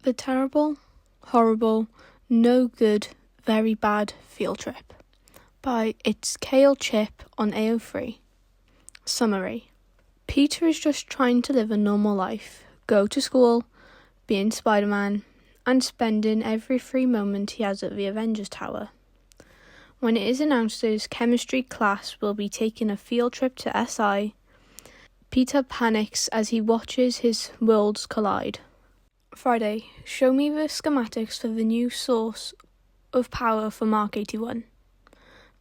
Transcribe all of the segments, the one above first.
The Terrible, Horrible, No Good, Very Bad Field Trip by It's Kale Chip on AO3. Summary. Peter is just trying to live a normal life, go to school, being Spider-Man, and spending every free moment he has at the Avengers Tower. When it is announced that his chemistry class will be taking a field trip to SI, Peter panics as he watches his worlds collide. Friday, show me the schematics for the new source of power for Mark 81.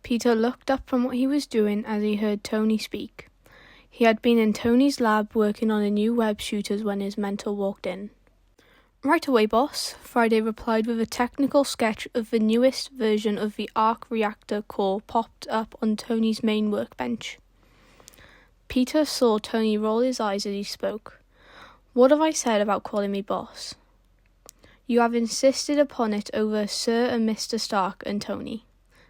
Peter looked up from what he was doing as he heard Tony speak. He had been in Tony's lab working on a new web shooters when his mentor walked in. Right away, boss, Friday replied with a technical sketch of the newest version of the Arc Reactor core popped up on Tony's main workbench. Peter saw Tony roll his eyes as he spoke. What have I said about calling me boss? You have insisted upon it over Sir and Mr. Stark and Tony.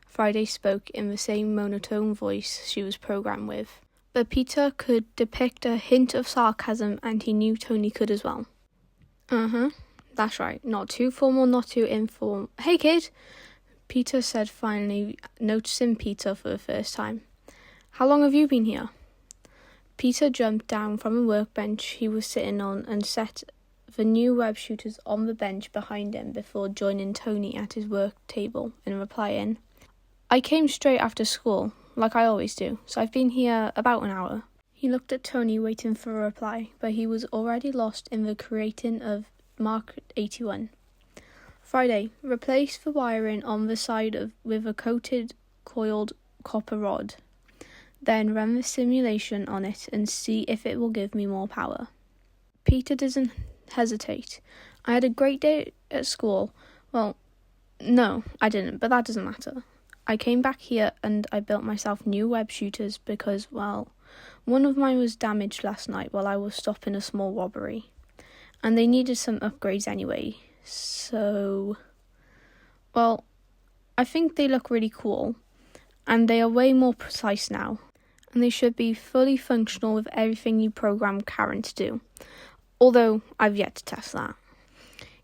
Friday spoke in the same monotone voice she was programmed with. But Peter could depict a hint of sarcasm, and he knew Tony could as well. That's right. Not too formal, not too informal. Hey, kid, Peter said finally, noticing Peter for the first time. How long have you been here? Peter jumped down from a workbench he was sitting on and set the new web shooters on the bench behind him before joining Tony at his work table and replying, I came straight after school, like I always do, so I've been here about an hour. He looked at Tony waiting for a reply, but he was already lost in the creating of Mark 81. Friday, replace the wiring on the side with a coiled copper rod. Then run the simulation on it and see if it will give me more power. Peter doesn't hesitate. I had a great day at school. Well, no, I didn't, but that doesn't matter. I came back here and I built myself new web shooters because, well, one of mine was damaged last night while I was stopping a small robbery. And they needed some upgrades anyway. So, well, I think they look really cool. And they are way more precise now. And they should be fully functional with everything you programmed Karen to do. Although, I've yet to test that.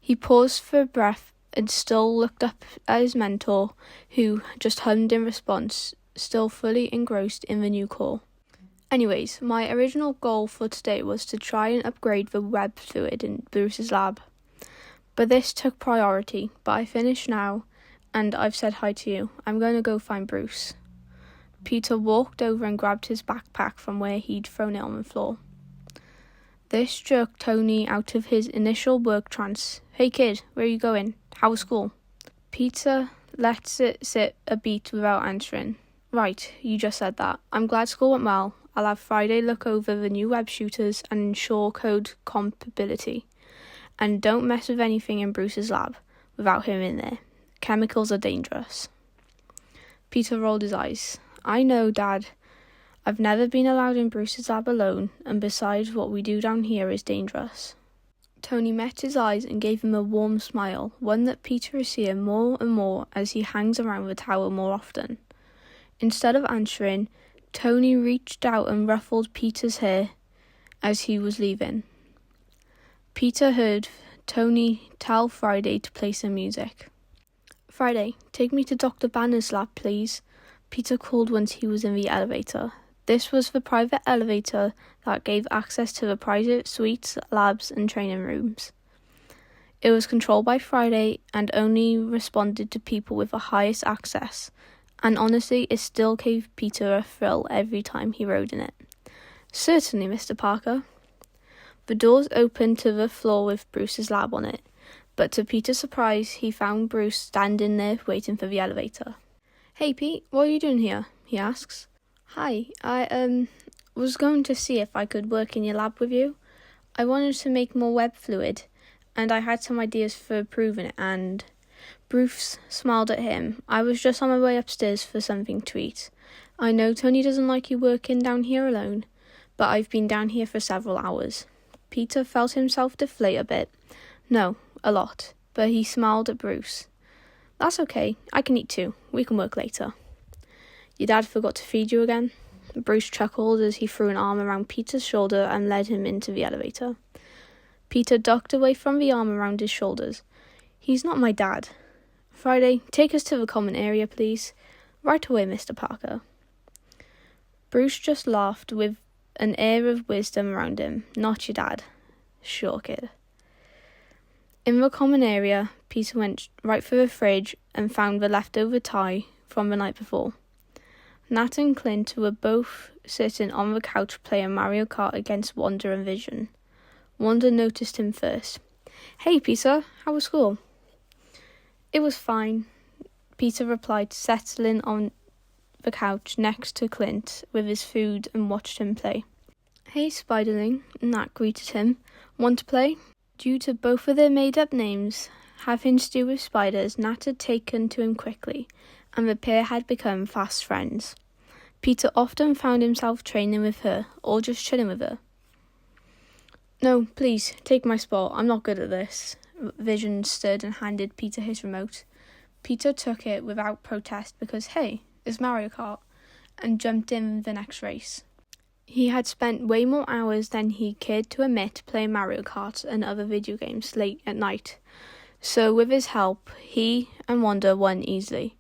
He paused for breath and still looked up at his mentor, who just hummed in response, still fully engrossed in the new core. Anyways, my original goal for today was to try and upgrade the web fluid in Bruce's lab. But this took priority, but I finished now, and I've said hi to you. I'm going to go find Bruce. Peter walked over and grabbed his backpack from where he'd thrown it on the floor. This jerked Tony out of his initial work trance. Hey kid, where are you going? How was school? Peter lets it sit a beat without answering. Right, you just said that. I'm glad school went well. I'll have Friday look over the new web shooters and ensure code compatibility. And don't mess with anything in Bruce's lab without him in there. Chemicals are dangerous. Peter rolled his eyes. I know, Dad. I've never been allowed in Bruce's lab alone, and besides, what we do down here is dangerous. Tony met his eyes and gave him a warm smile, one that Peter is seeing more and more as he hangs around the tower more often. Instead of answering, Tony reached out and ruffled Peter's hair as he was leaving. Peter heard Tony tell Friday to play some music. Friday, take me to Dr. Banner's lab, please. Peter called once he was in the elevator. This was the private elevator that gave access to the private suites, labs, and training rooms. It was controlled by Friday and only responded to people with the highest access, and honestly, it still gave Peter a thrill every time he rode in it. Certainly, Mr. Parker. The doors opened to the floor with Bruce's lab on it, but to Peter's surprise, he found Bruce standing there waiting for the elevator. Hey Pete, what are you doing here? He asks. Hi, I was going to see if I could work in your lab with you. I wanted to make more web fluid, and I had some ideas for improving it, and Bruce smiled at him. I was just on my way upstairs for something to eat. I know Tony doesn't like you working down here alone, but I've been down here for several hours. Peter felt himself deflate a bit. No, a lot, but he smiled at Bruce. That's okay, I can eat too. We can work later. Your dad forgot to feed you again? Bruce chuckled as he threw an arm around Peter's shoulder and led him into the elevator. Peter ducked away from the arm around his shoulders. He's not my dad. Friday, take us to the common area, please. Right away, Mr. Parker. Bruce just laughed with an air of wisdom around him. Not your dad. Sure, kid. In the common area, Peter went right for the fridge and found the leftover tie from the night before. Nat and Clint were both sitting on the couch playing Mario Kart against Wanda and Vision. Wanda noticed him first. Hey, Peter, how was school? It was fine, Peter replied, settling on the couch next to Clint with his food and watched him play. Hey, Spiderling, Nat greeted him. Want to play? Due to both of their made-up names having to do with spiders, Nat had taken to him quickly, and the pair had become fast friends. Peter often found himself training with her, or just chilling with her. No, please, take my spot. I'm not good at this. Vision stood and handed Peter his remote. Peter took it without protest because, hey, it's Mario Kart, and jumped in the next race. He had spent way more hours than he cared to admit playing Mario Kart and other video games late at night. So with his help, he and Wanda won easily.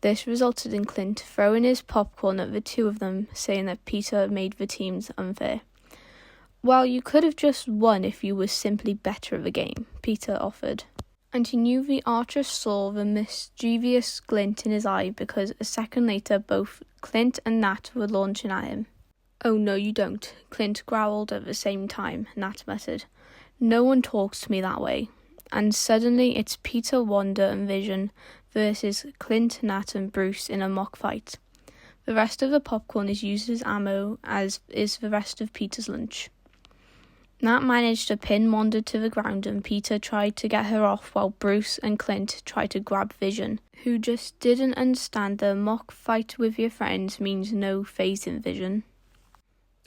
This resulted in Clint throwing his popcorn at the two of them, saying that Peter made the teams unfair. Well, you could have just won if you were simply better at the game, Peter offered. And he knew the archer saw the mischievous glint in his eye because a second later both Clint and Nat were launching at him. Oh, no, you don't, Clint growled at the same time, Nat muttered. No one talks to me that way. And suddenly it's Peter, Wanda and Vision versus Clint, Nat and Bruce in a mock fight. The rest of the popcorn is used as ammo, as is the rest of Peter's lunch. Nat managed to pin Wanda to the ground and Peter tried to get her off while Bruce and Clint tried to grab Vision, who just didn't understand the mock fight with your friends means no phasing Vision.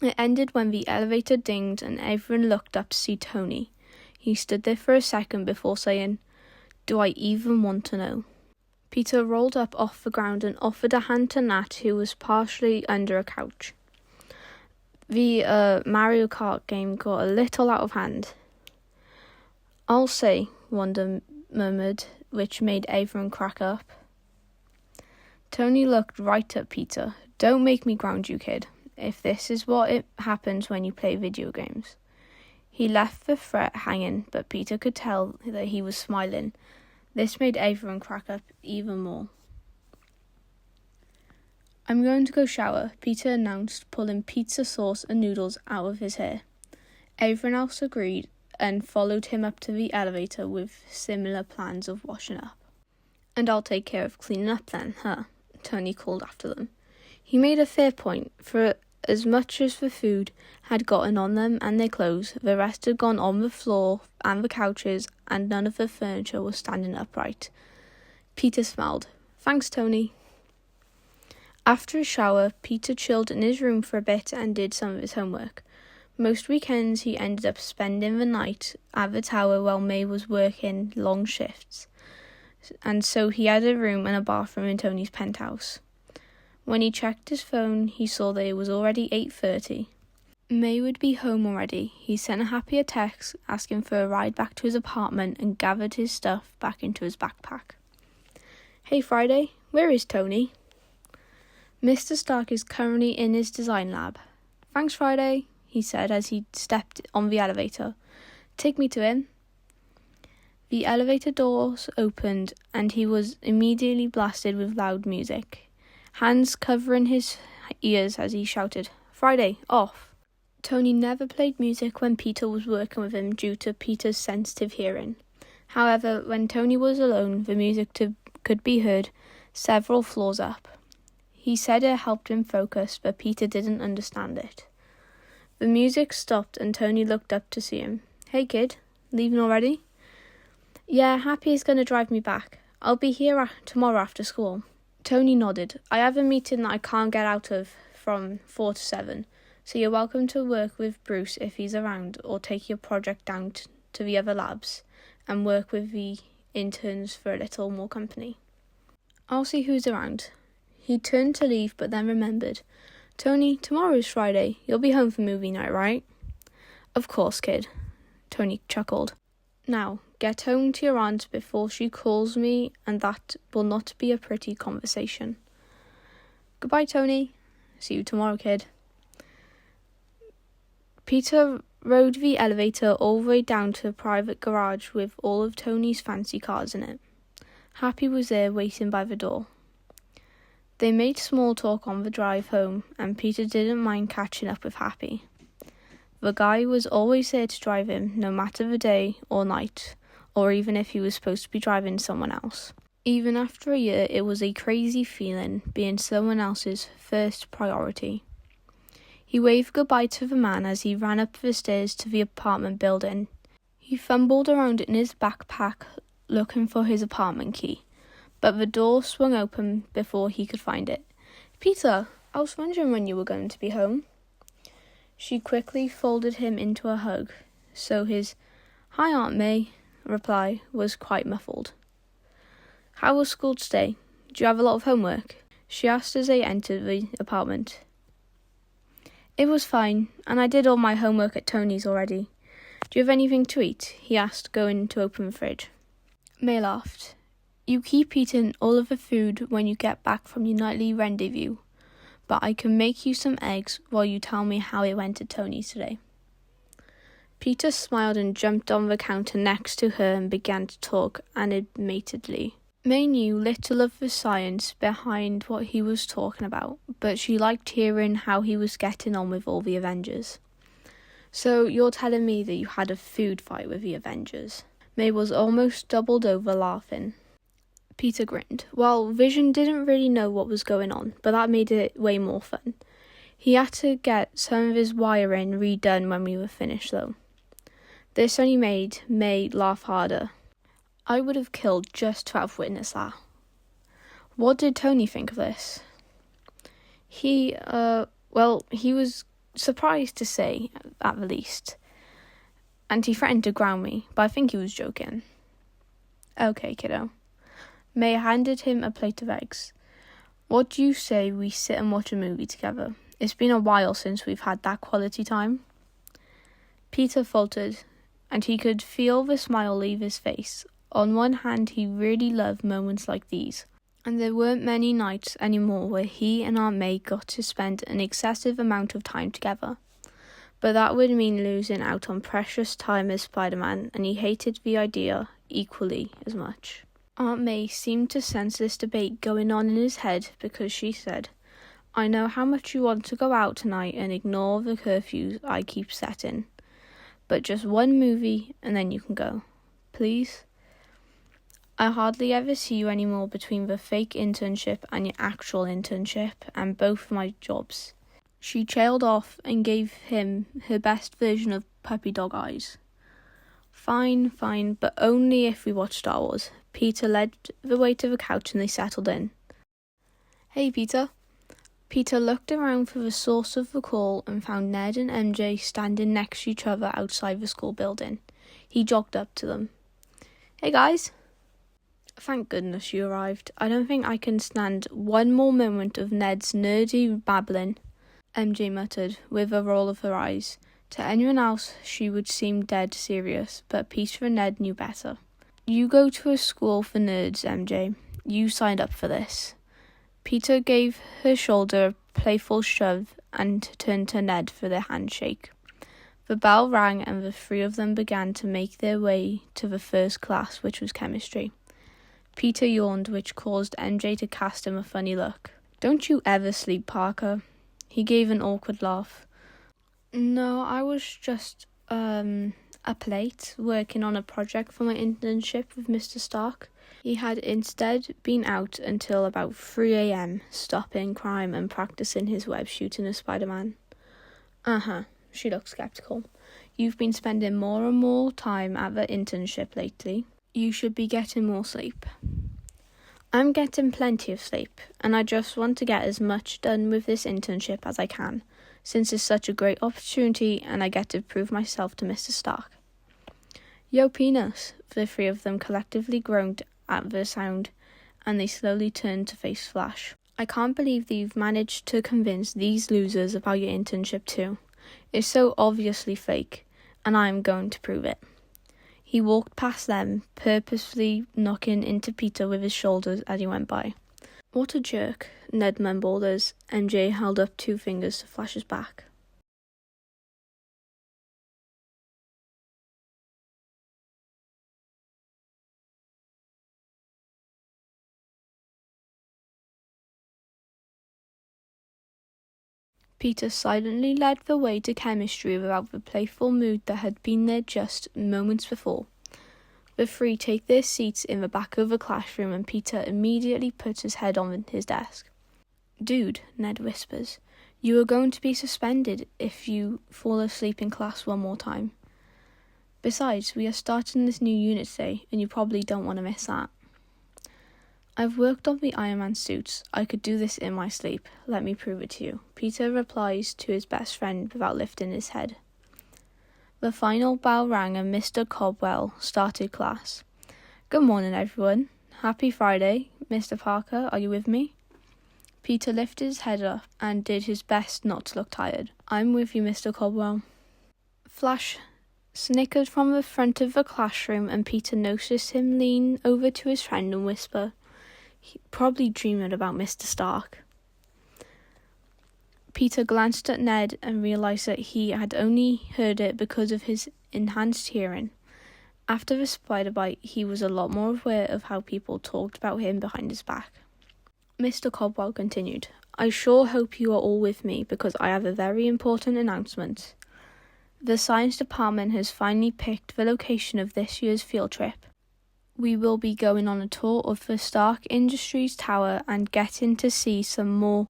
It ended when the elevator dinged and everyone looked up to see Tony. He stood there for a second before saying, Do I even want to know? Peter rolled up off the ground and offered a hand to Nat, who was partially under a couch. The Mario Kart game got a little out of hand. I'll say, Wanda murmured, which made everyone crack up. Tony looked right at Peter. Don't make me ground you, kid, if this is what it happens when you play video games. He left the threat hanging, but Peter could tell that he was smiling. This made everyone crack up even more. I'm going to go shower, Peter announced, pulling pizza sauce and noodles out of his hair. Everyone else agreed and followed him up to the elevator with similar plans of washing up. And I'll take care of cleaning up then, huh? Tony called after them. He made a fair point, for as much as the food had gotten on them and their clothes, the rest had gone on the floor and the couches, and none of the furniture was standing upright. Peter smiled. Thanks, Tony. After a shower, Peter chilled in his room for a bit and did some of his homework. Most weekends he ended up spending the night at the tower while May was working long shifts, and so he had a room and a bathroom in Tony's penthouse. When he checked his phone, he saw that it was already 8:30. May would be home already. He sent a happier text asking for a ride back to his apartment and gathered his stuff back into his backpack. Hey Friday, where is Tony? Mr. Stark is currently in his design lab. Thanks, Friday, he said as he stepped on the elevator. Take me to him. The elevator doors opened and he was immediately blasted with loud music, hands covering his ears as he shouted, Friday, off. Tony never played music when Peter was working with him due to Peter's sensitive hearing. However, when Tony was alone, the music could be heard several floors up. He said it helped him focus, but Peter didn't understand it. The music stopped and Tony looked up to see him. Hey kid, leaving already? Yeah, Happy is going to drive me back. I'll be here tomorrow after school. Tony nodded. I have a meeting that I can't get out of from 4 to 7, so you're welcome to work with Bruce if he's around, or take your project down to the other labs and work with the interns for a little more company. I'll see who's around. He turned to leave, but then remembered. Tony, tomorrow's Friday. You'll be home for movie night, right? Of course, kid. Tony chuckled. Now, get home to your aunt before she calls me, and that will not be a pretty conversation. Goodbye, Tony. See you tomorrow, kid. Peter rode the elevator all the way down to a private garage with all of Tony's fancy cars in it. Happy was there waiting by the door. They made small talk on the drive home, and Peter didn't mind catching up with Happy. The guy was always there to drive him, no matter the day or night, or even if he was supposed to be driving someone else. Even after a year, it was a crazy feeling being someone else's first priority. He waved goodbye to the man as he ran up the stairs to the apartment building. He fumbled around in his backpack looking for his apartment key, but the door swung open before he could find it. "Peter, I was wondering when you were going to be home." She quickly folded him into a hug, so his "Hi, Aunt May" reply was quite muffled. "How was school today? Do you have a lot of homework?" she asked as they entered the apartment. "It was fine, and I did all my homework at Tony's already. Do you have anything to eat?" he asked, going to open the fridge. May laughed. "You keep eating all of the food when you get back from your nightly rendezvous, but I can make you some eggs while you tell me how it went at Tony's today." Peter smiled and jumped on the counter next to her and began to talk animatedly. May knew little of the science behind what he was talking about, but she liked hearing how he was getting on with all the Avengers. "So you're telling me that you had a food fight with the Avengers?" May was almost doubled over laughing. Peter grinned. Well, Vision didn't really know what was going on, but that made it way more fun. He had to get some of his wiring redone when we were finished, though. This only made May laugh harder. I would have killed just to have witnessed that. What did Tony think of this? He was surprised to say, at the least. And he threatened to ground me, but I think he was joking. "Okay, kiddo." May handed him a plate of eggs. "What do you say we sit and watch a movie together? It's been a while since we've had that quality time." Peter faltered, and he could feel the smile leave his face. On one hand, he really loved moments like these, and there weren't many nights anymore where he and Aunt May got to spend an excessive amount of time together. But that would mean losing out on precious time as Spider-Man, and he hated the idea equally as much. Aunt May seemed to sense this debate going on in his head because she said, "I know how much you want to go out tonight and ignore the curfews I keep setting, but just one movie and then you can go. Please? I hardly ever see you anymore between the fake internship and your actual internship and both my jobs." She trailed off and gave him her best version of puppy dog eyes. Fine, but only if we watch Star Wars." Peter led the way to the couch and they settled in. "Hey, Peter." Peter looked around for the source of the call and found Ned and MJ standing next to each other outside the school building. He jogged up to them. "Hey, guys." "Thank goodness you arrived. I don't think I can stand one more moment of Ned's nerdy babbling," MJ muttered, with a roll of her eyes. To anyone else, she would seem dead serious, but Peter and Ned knew better. "You go to a school for nerds, MJ. You signed up for this." Peter gave her shoulder a playful shove and turned to Ned for their handshake. The bell rang and the three of them began to make their way to the first class, which was chemistry. Peter yawned, which caused MJ to cast him a funny look. "Don't you ever sleep, Parker?" He gave an awkward laugh. "No, I was just, up late, working on a project for my internship with Mr. Stark. He had instead been out until about 3 a.m, stopping crime and practicing his web shooting as Spider-Man." "Uh-huh," she looked skeptical. "You've been spending more and more time at the internship lately. You should be getting more sleep." "I'm getting plenty of sleep, and I just want to get as much done with this internship as I can, since it's such a great opportunity and I get to prove myself to Mr. Stark." "Yo, penis," the three of them collectively groaned at the sound, and they slowly turned to face Flash. "I can't believe that you've managed to convince these losers about your internship too. It's so obviously fake, and I'm going to prove it. He walked past them, purposefully knocking into Peter with his shoulders as he went by. What a jerk, Ned mumbled as MJ held up 2 fingers to Flash's back. Peter silently led the way to chemistry without the playful mood that had been there just moments before. The 3 take their seats in the back of the classroom and Peter immediately puts his head on his desk. "Dude," Ned whispers, "you are going to be suspended if you fall asleep in class one more time. Besides, we are starting this new unit today and you probably don't want to miss that." "I've worked on the Iron Man suits. I could do this in my sleep. Let me prove it to you," Peter replies to his best friend without lifting his head. The final bell rang and Mr. Cobwell started class. "Good morning, everyone. Happy Friday. Mr. Parker, are you with me?" Peter lifted his head up and did his best not to look tired. "I'm with you, Mr. Cobwell." Flash snickered from the front of the classroom and Peter noticed him lean over to his friend and whisper, "Probably dreaming about Mr. Stark." Peter glanced at Ned and realised that he had only heard it because of his enhanced hearing. After the spider bite, he was a lot more aware of how people talked about him behind his back. Mr. Cobwell continued, "I sure hope you are all with me because I have a very important announcement. The science department has finally picked the location of this year's field trip. We will be going on a tour of the Stark Industries Tower and getting to see some more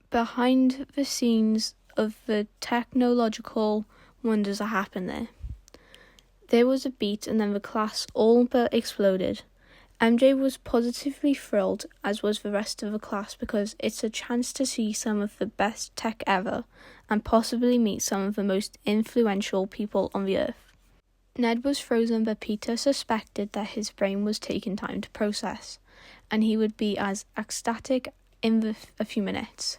behind the scenes of the technological wonders that happen there." There was a beat and then the class all but exploded. MJ was positively thrilled, as was the rest of the class, because it's a chance to see some of the best tech ever and possibly meet some of the most influential people on the earth. Ned was frozen, but Peter suspected that his brain was taking time to process, and he would be as ecstatic in a few minutes.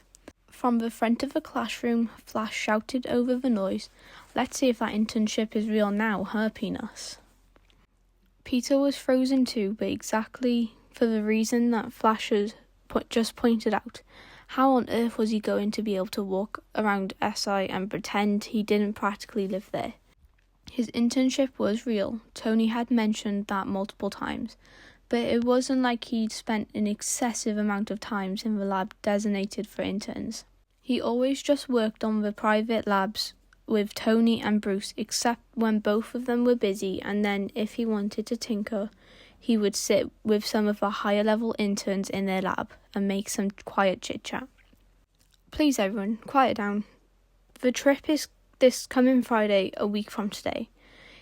From the front of the classroom, Flash shouted over the noise, "Let's see if that internship is real now, huh, Peanuts?" Peter was frozen too, but exactly for the reason that Flash just pointed out. How on earth was he going to be able to walk around SI and pretend he didn't practically live there? His internship was real. Tony had mentioned that multiple times, but it wasn't like he'd spent an excessive amount of time in the lab designated for interns. He always just worked on the private labs with Tony and Bruce, except when both of them were busy, and then if he wanted to tinker, he would sit with some of the higher level interns in their lab and make some quiet chit-chat. "Please everyone, quiet down. The trip is this coming Friday, a week from today.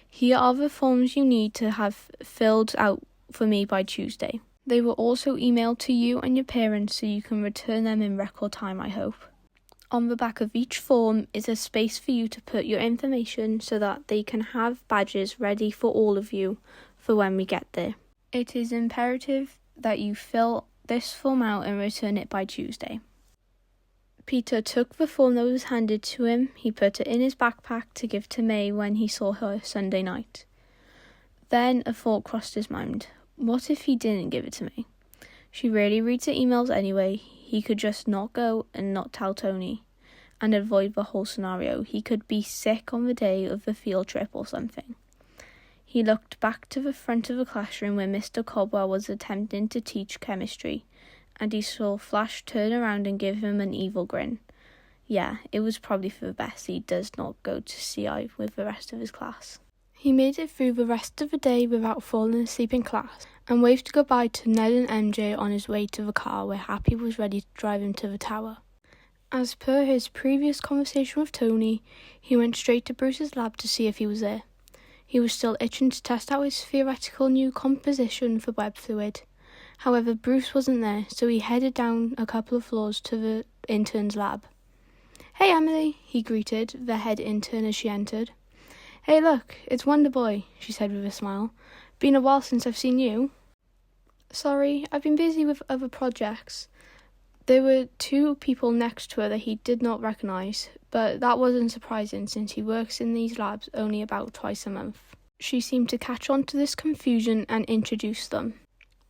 Here are the forms you need to have filled out for me by Tuesday. They were also emailed to you and your parents so you can return them in record time, I hope. On the back of each form is a space for you to put your information so that they can have badges ready for all of you for when we get there. It is imperative that you fill this form out and return it by Tuesday." Peter took the form that was handed to him. He put it in his backpack to give to May when he saw her Sunday night. Then a thought crossed his mind. What if he didn't give it to me? She rarely reads her emails anyway. He could just not go and not tell Tony and avoid the whole scenario. He could be sick on the day of the field trip or something. He looked back to the front of the classroom where Mr. Cobwell was attempting to teach chemistry, and he saw Flash turn around and give him an evil grin. Yeah, it was probably for the best he does not go to CI with the rest of his class. He made it through the rest of the day without falling asleep in class, and waved goodbye to Ned and MJ on his way to the car where Happy was ready to drive him to the tower. As per his previous conversation with Tony, he went straight to Bruce's lab to see if he was there. He was still itching to test out his theoretical new composition for web fluid. However, Bruce wasn't there, so he headed down a couple of floors to the intern's lab. "Hey, Emily," he greeted the head intern as she entered. "Hey, look, it's Wonder Boy," she said with a smile. "Been a while since I've seen you." "Sorry, I've been busy with other projects. There were two people next to her that he did not recognise, but that wasn't surprising since he works in these labs only about twice a month. She seemed to catch on to this confusion and introduced them.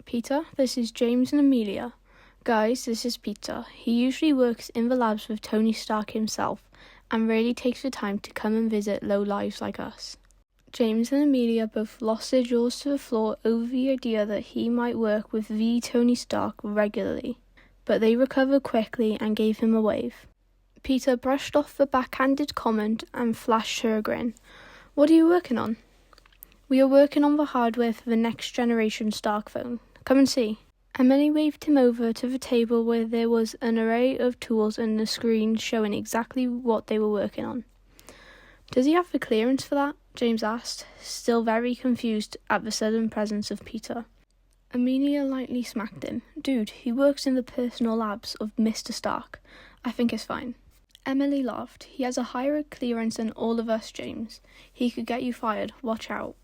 Peter, this is James and Amelia. Guys, this is Peter. He usually works in the labs with Tony Stark himself and really takes the time to come and visit low lives like us. James and Amelia both lost their jaws to the floor over the idea that he might work with the Tony Stark regularly, but they recovered quickly and gave him a wave. Peter brushed off the backhanded comment and flashed her a grin. What are you working on? We are working on the hardware for the next generation Stark phone. Come and see. Emily waved him over to the table where there was an array of tools and a screen showing exactly what they were working on. Does he have the clearance for that? James asked, still very confused at the sudden presence of Peter. Amelia lightly smacked him. Dude, he works in the personal labs of Mr. Stark. I think it's fine. Emily laughed. He has a higher clearance than all of us, James. He could get you fired. Watch out.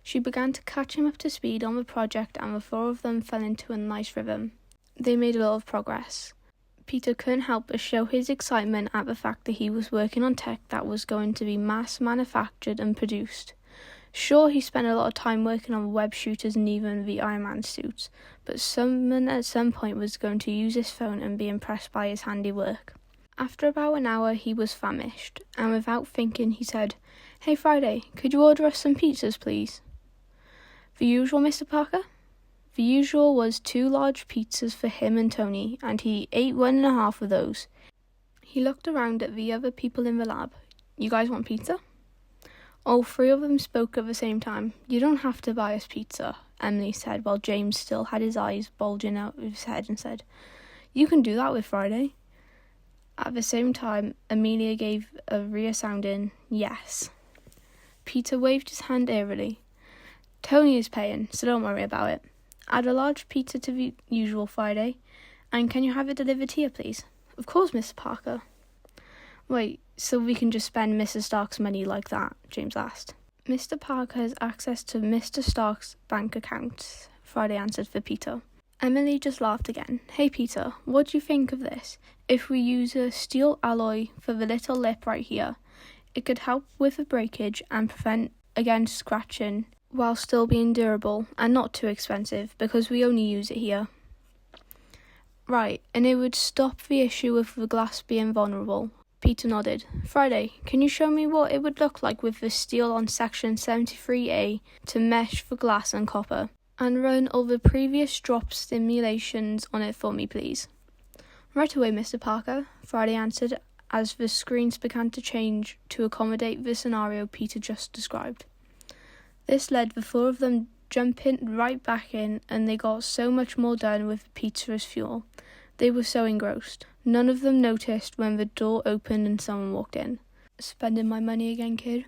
She began to catch him up to speed on the project and the four of them fell into a nice rhythm. They made a lot of progress. Peter couldn't help but show his excitement at the fact that he was working on tech that was going to be mass manufactured and produced. Sure, he spent a lot of time working on web shooters and even the Iron Man suits, but someone at some point was going to use his phone and be impressed by his handiwork. After about an hour, he was famished, and without thinking, he said, Hey Friday, could you order us some pizzas, please? The usual, Mr. Parker? The usual was 2 large pizzas for him and Tony, and he ate 1.5 of those. He looked around at the other people in the lab. You guys want pizza? All 3 of them spoke at the same time. You don't have to buy us pizza, Emily said, while James still had his eyes bulging out of his head and said, You can do that with Friday. At the same time, Amelia gave a resounding yes. Peter waved his hand airily. Tony is paying, so don't worry about it. Add a large pizza to the usual Friday, and can you have it delivered here, please? Of course, Mr. Parker. Wait, so we can just spend Mr. Stark's money like that? James asked. Mr. Parker has access to Mr. Stark's bank accounts, Friday answered for Peter. Emily just laughed again. Hey Peter, what do you think of this? If we use a steel alloy for the little lip right here, it could help with the breakage and prevent against scratching while still being durable and not too expensive because we only use it here. Right, and it would stop the issue of the glass being vulnerable. Peter nodded. Friday, can you show me what it would look like with the steel on section 73A to mesh the glass and copper? And run all the previous drop simulations on it for me, please. Right away, Mr. Parker, Friday answered as the screens began to change to accommodate the scenario Peter just described. This led the 4 of them jumping right back in, and they got so much more done with the pizza as fuel. They were so engrossed. None of them noticed when the door opened and someone walked in. Spending my money again, kid?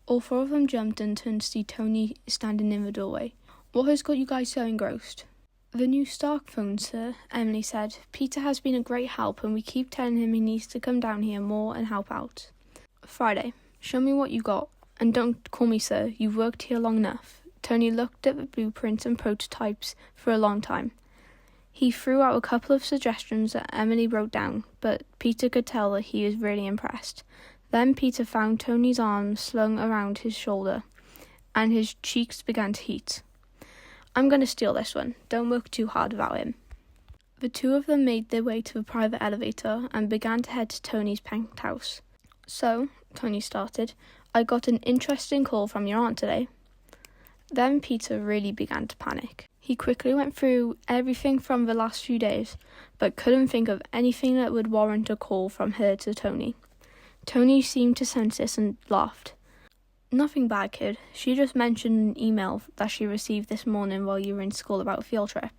All 4 of them jumped and turned to see Tony standing in the doorway. What has got you guys so engrossed? The new Stark phone, sir, Emily said. Peter has been a great help and we keep telling him he needs to come down here more and help out. Friday, show me what you got. And don't call me sir, you've worked here long enough. Tony looked at the blueprints and prototypes for a long time. He threw out a couple of suggestions that Emily wrote down, but Peter could tell that he was really impressed. Then Peter found Tony's arm slung around his shoulder, and his cheeks began to heat. I'm going to steal this one. Don't work too hard about him. The 2 of them made their way to the private elevator and began to head to Tony's penthouse. So, Tony started, I got an interesting call from your aunt today. Then Peter really began to panic. He quickly went through everything from the last few days, but couldn't think of anything that would warrant a call from her to Tony. Tony seemed to sense this and laughed. Nothing bad, kid. She just mentioned an email that she received this morning while you were in school about a field trip.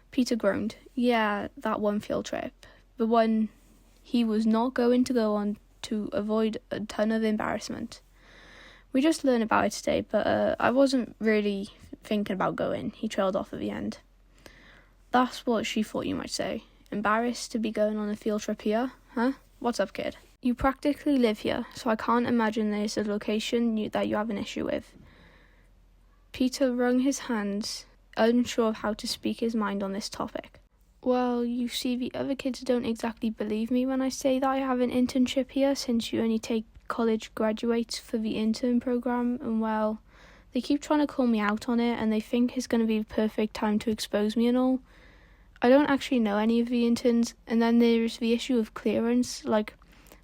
Peter groaned. Yeah, that one field trip. The one he was not going to go on to avoid a ton of embarrassment. We just learned about it today, but I wasn't really thinking about going, he trailed off at the end. That's what she thought you might say. Embarrassed to be going on a field trip here, huh? What's up, kid? You practically live here, so I can't imagine there's a location that you have an issue with. Peter wrung his hands, unsure of how to speak his mind on this topic. Well, you see, the other kids don't exactly believe me when I say that I have an internship here, since you only take college graduates for the intern program, and well, they keep trying to call me out on it, and they think it's going to be the perfect time to expose me and all. I don't actually know any of the interns, and then there's the issue of clearance. Like,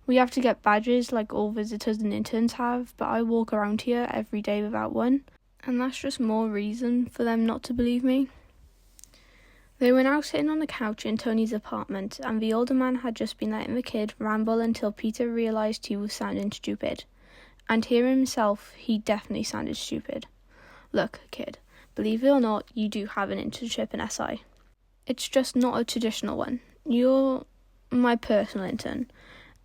we have to get badges like all visitors and interns have, but I walk around here every day without one, and that's just more reason for them not to believe me. They were now sitting on the couch in Tony's apartment, and the older man had just been letting the kid ramble until Peter realised he was sounding stupid. And hearing himself, he definitely sounded stupid. Look, kid, believe it or not, you do have an internship in SI. It's just not a traditional one. You're my personal intern,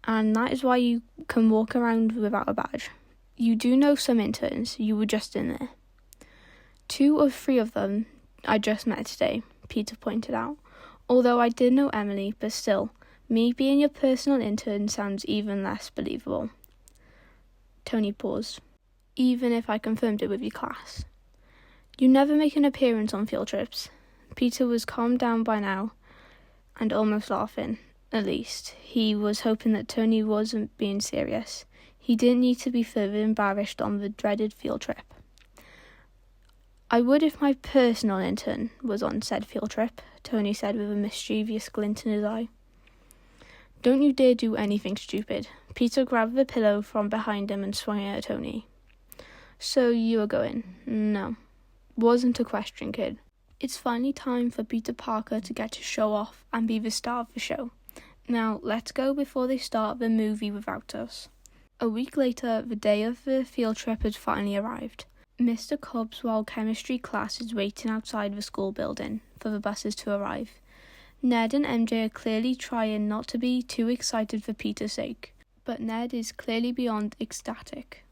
and that is why you can walk around without a badge. You do know some interns, you were just in there. 2 or 3 of them I just met today, Peter pointed out. Although I did know Emily, but still, me being your personal intern sounds even less believable. Tony paused. Even if I confirmed it with your class. You never make an appearance on field trips. Peter was calmed down by now, and almost laughing. At least, he was hoping that Tony wasn't being serious. He didn't need to be further embarrassed on the dreaded field trip. I would if my personal intern was on said field trip, Tony said with a mischievous glint in his eye. Don't you dare do anything stupid. Peter grabbed the pillow from behind him and swung it at Tony. So you are going? No. Wasn't a question, kid. It's finally time for Peter Parker to get to show off and be the star of the show. Now, let's go before they start the movie without us. A week later, the day of the field trip had finally arrived. Mr. Cobb's wild chemistry class is waiting outside the school building for the buses to arrive. Ned and MJ are clearly trying not to be too excited for Peter's sake, but Ned is clearly beyond ecstatic.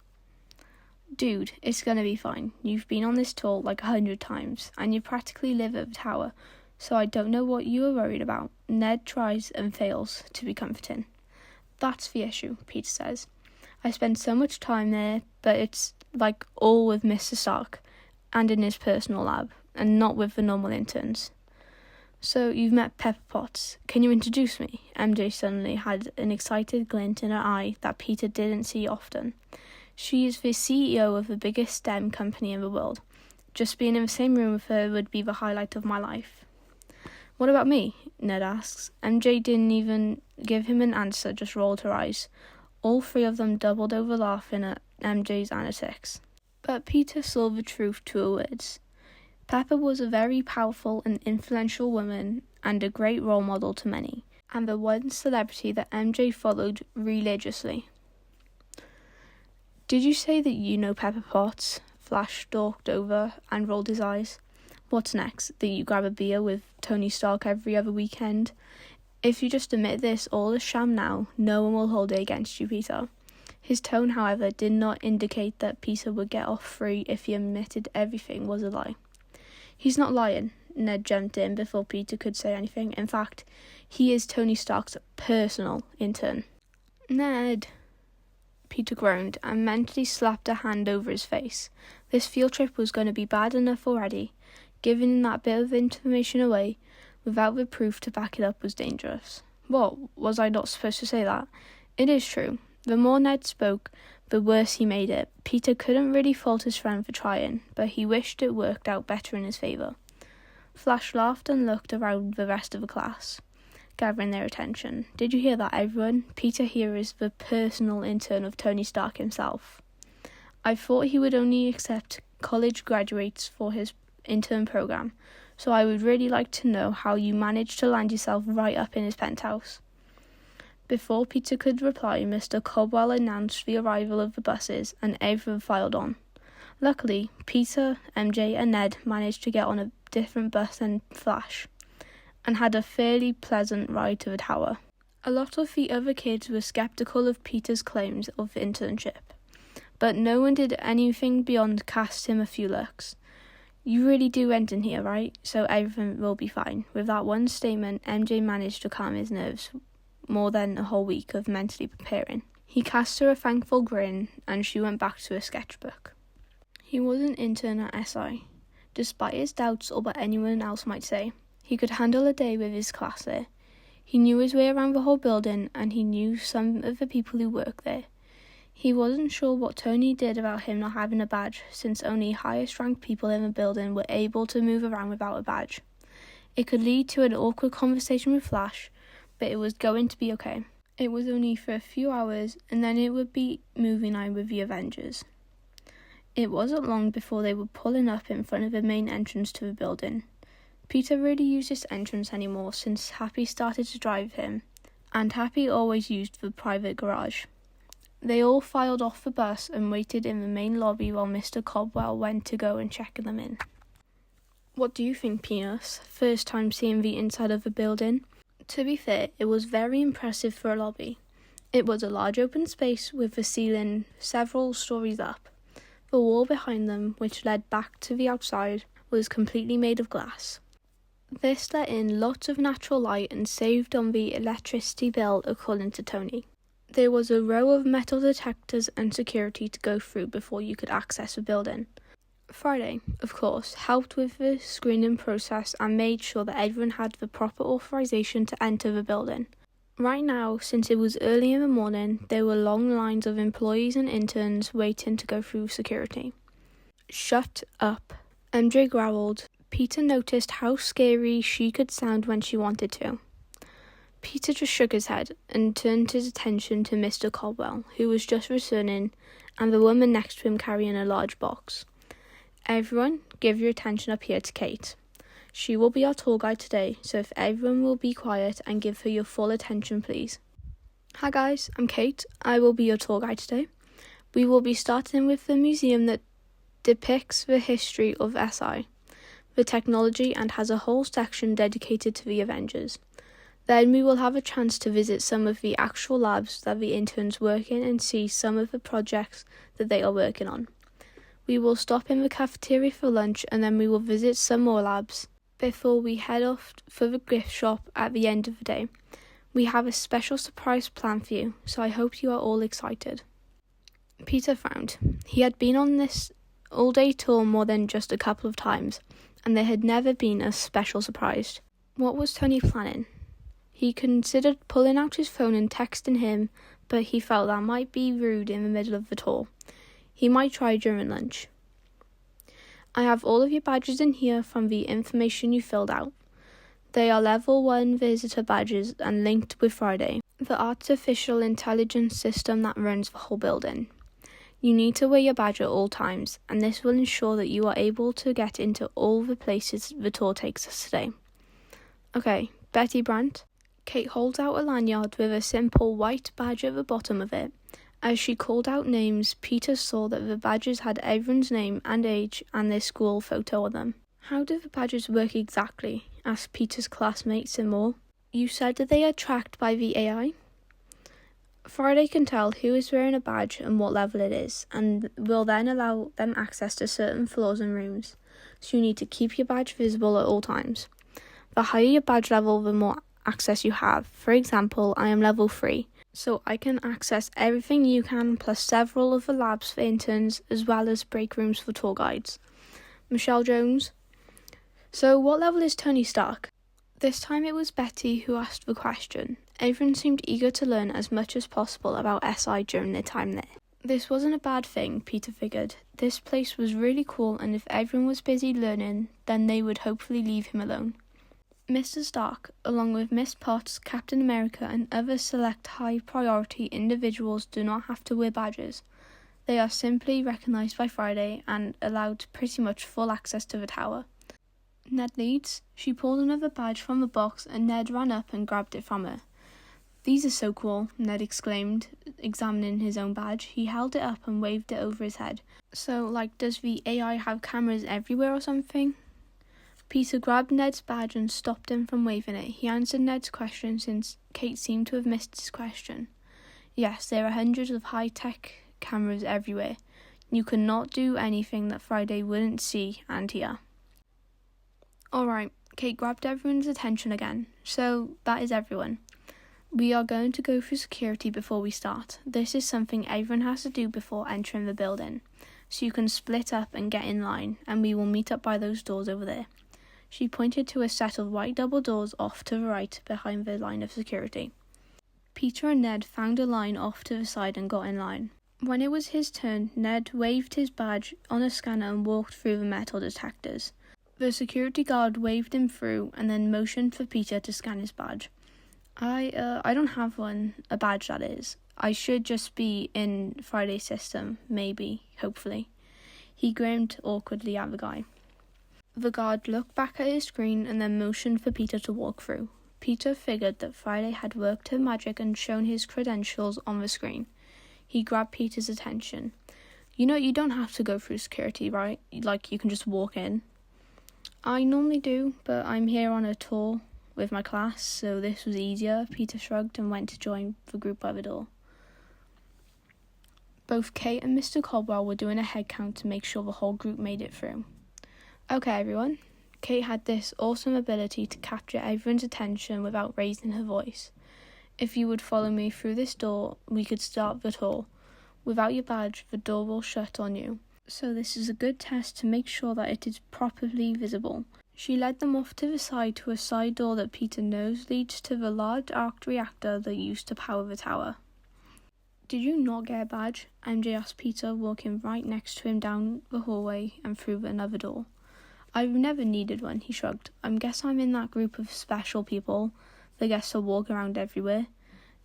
Dude, it's gonna be fine. You've been on this tour like 100 times, and you practically live at the tower, so I don't know what you are worried about. Ned tries and fails to be comforting. That's the issue, Peter says. I spend so much time there, but it's like all with Mr. Stark and in his personal lab, and not with the normal interns. So you've met Pepper Potts. Can you introduce me? MJ suddenly had an excited glint in her eye that Peter didn't see often. She is the CEO of the biggest STEM company in the world. Just being in the same room with her would be the highlight of my life. What about me? Ned asks. MJ didn't even give him an answer, just rolled her eyes. All 3 of them doubled over laughing at MJ's antics. But Peter saw the truth to her words. Pepper was a very powerful and influential woman and a great role model to many, and the one celebrity that MJ followed religiously. Did you say that you know Pepper Potts? Flash stalked over and rolled his eyes. What's next? That you grab a beer with Tony Stark every other weekend? If you just admit this all is sham now, no one will hold it against you, Peter. His tone, however, did not indicate that Peter would get off free if he admitted everything was a lie. He's not lying, Ned jumped in before Peter could say anything. In fact, he is Tony Stark's personal intern. Ned, Peter groaned and mentally slapped a hand over his face. This field trip was going to be bad enough already. Giving that bit of information away without the proof to back it up was dangerous. What, was I not supposed to say that? It is true. The more Ned spoke, the worse he made it. Peter couldn't really fault his friend for trying, but he wished it worked out better in his favour. Flash laughed and looked around the rest of the class, gathering their attention. Did you hear that, everyone? Peter here is the personal intern of Tony Stark himself. I thought he would only accept college graduates for his intern program, so I would really like to know how you managed to land yourself right up in his penthouse. Before Peter could reply, Mr. Cobwell announced the arrival of the buses, and everyone filed on. Luckily, Peter, MJ and Ned managed to get on a different bus than Flash, and had a fairly pleasant ride to the tower. A lot of the other kids were sceptical of Peter's claims of internship, but no one did anything beyond cast him a few looks. You really do enter here, right? So everything will be fine. With that one statement, MJ managed to calm his nerves more than a whole week of mentally preparing. He cast her a thankful grin, and she went back to her sketchbook. He was an intern at SI. Despite his doubts or what anyone else might say, He could handle a day with his class there. He knew his way around the whole building, and he knew some of the people who worked there. He wasn't sure what Tony did about him not having a badge, since only highest ranked people in the building were able to move around without a badge. It could lead to an awkward conversation with Flash, but it was going to be okay. It was only for a few hours, and then it would be movie night with the Avengers. It wasn't long before they were pulling up in front of the main entrance to the building. Peter rarely used this entrance anymore since Happy started to drive him, and Happy always used the private garage. They all filed off the bus and waited in the main lobby while Mr. Cobwell went to go and check them in. What do you think, Penis? First time seeing the inside of the building? To be fair, it was very impressive for a lobby. It was a large open space with the ceiling several stories up. The wall behind them, which led back to the outside, was completely made of glass. This let in lots of natural light and saved on the electricity bill, according to Tony. There was a row of metal detectors and security to go through before you could access the building. Friday, of course, helped with the screening process and made sure that everyone had the proper authorization to enter the building. Right now, since it was early in the morning, there were long lines of employees and interns waiting to go through security. Shut up, MJ growled. Peter noticed how scary she could sound when she wanted to. Peter just shook his head and turned his attention to Mr. Caldwell, who was just returning, and the woman next to him carrying a large box. Everyone, give your attention up here to Kate. She will be our tour guide today, so if everyone will be quiet and give her your full attention, please. Hi guys, I'm Kate. I will be your tour guide today. We will be starting with the museum that depicts the history of SI, the technology, and has a whole section dedicated to the Avengers. Then we will have a chance to visit some of the actual labs that the interns work in and see some of the projects that they are working on. We will stop in the cafeteria for lunch, and then we will visit some more labs before we head off for the gift shop at the end of the day. We have a special surprise planned for you, so I hope you are all excited. Peter frowned. He had been on this all-day tour more than just a couple of times, and there had never been a special surprise. What was Tony planning? He considered pulling out his phone and texting him, but he felt that might be rude in the middle of the tour. He might try during lunch. I have all of your badges in here from the information you filled out. They are level 1 visitor badges and linked with Friday, the artificial intelligence system that runs the whole building. You need to wear your badge at all times, and this will ensure that you are able to get into all the places the tour takes us today. Okay, Betty Brandt. Kate holds out a lanyard with a simple white badge at the bottom of it. As she called out names, Peter saw that the badges had everyone's name and age and their school photo on them. How do the badges work exactly? Asked Peter's classmate Seymour. You said that they are tracked by the AI? Friday can tell who is wearing a badge and what level it is, and will then allow them access to certain floors and rooms. So you need to keep your badge visible at all times. The higher your badge level, the more access you have. For example, I am level 3. So I can access everything you can, plus several of the labs for interns, as well as break rooms for tour guides. Michelle Jones. So what level is Tony Stark? This time it was Betty who asked the question. Everyone seemed eager to learn as much as possible about SI during their time there. This wasn't a bad thing, Peter figured. This place was really cool, and if everyone was busy learning, then they would hopefully leave him alone. Mr. Stark, along with Miss Potts, Captain America, and other select high-priority individuals do not have to wear badges. They are simply recognised by Friday and allowed pretty much full access to the tower. Ned Leeds. She pulled another badge from the box and Ned ran up and grabbed it from her. These are so cool, Ned exclaimed, examining his own badge. He held it up and waved it over his head. So, does the AI have cameras everywhere or something? Peter grabbed Ned's badge and stopped him from waving it. He answered Ned's question since Kate seemed to have missed his question. Yes, there are hundreds of high-tech cameras everywhere. You cannot do anything that Friday wouldn't see and hear. Alright, Kate grabbed everyone's attention again. So, that is everyone. We are going to go through security before we start. This is something everyone has to do before entering the building. So you can split up and get in line, and we will meet up by those doors over there. She pointed to a set of white double doors off to the right behind the line of security. Peter and Ned found a line off to the side and got in line. When it was his turn, Ned waved his badge on a scanner and walked through the metal detectors. The security guard waved him through and then motioned for Peter to scan his badge. I don't have one, a badge that is. I should just be in Friday's system, maybe, hopefully. He grinned awkwardly at the guy. The guard looked back at his screen and then motioned for Peter to walk through. Peter figured that Friday had worked her magic and shown his credentials on the screen. He grabbed Peter's attention. You know, you don't have to go through security, right? Like, you can just walk in. I normally do, but I'm here on a tour with my class, so this was easier. Peter shrugged and went to join the group by the door. Both Kate and Mr. Caldwell were doing a head count to make sure the whole group made it through. Okay, everyone. Kate had this awesome ability to capture everyone's attention without raising her voice. If you would follow me through this door, we could start the tour. Without your badge, the door will shut on you. So this is a good test to make sure that it is properly visible. She led them off to the side to a side door that Peter knows leads to the large arc reactor that used to power the tower. Did you not get a badge? MJ asked Peter, walking right next to him down the hallway and through another door. I've never needed one, he shrugged. I guess I'm in that group of special people that gets to walk around everywhere.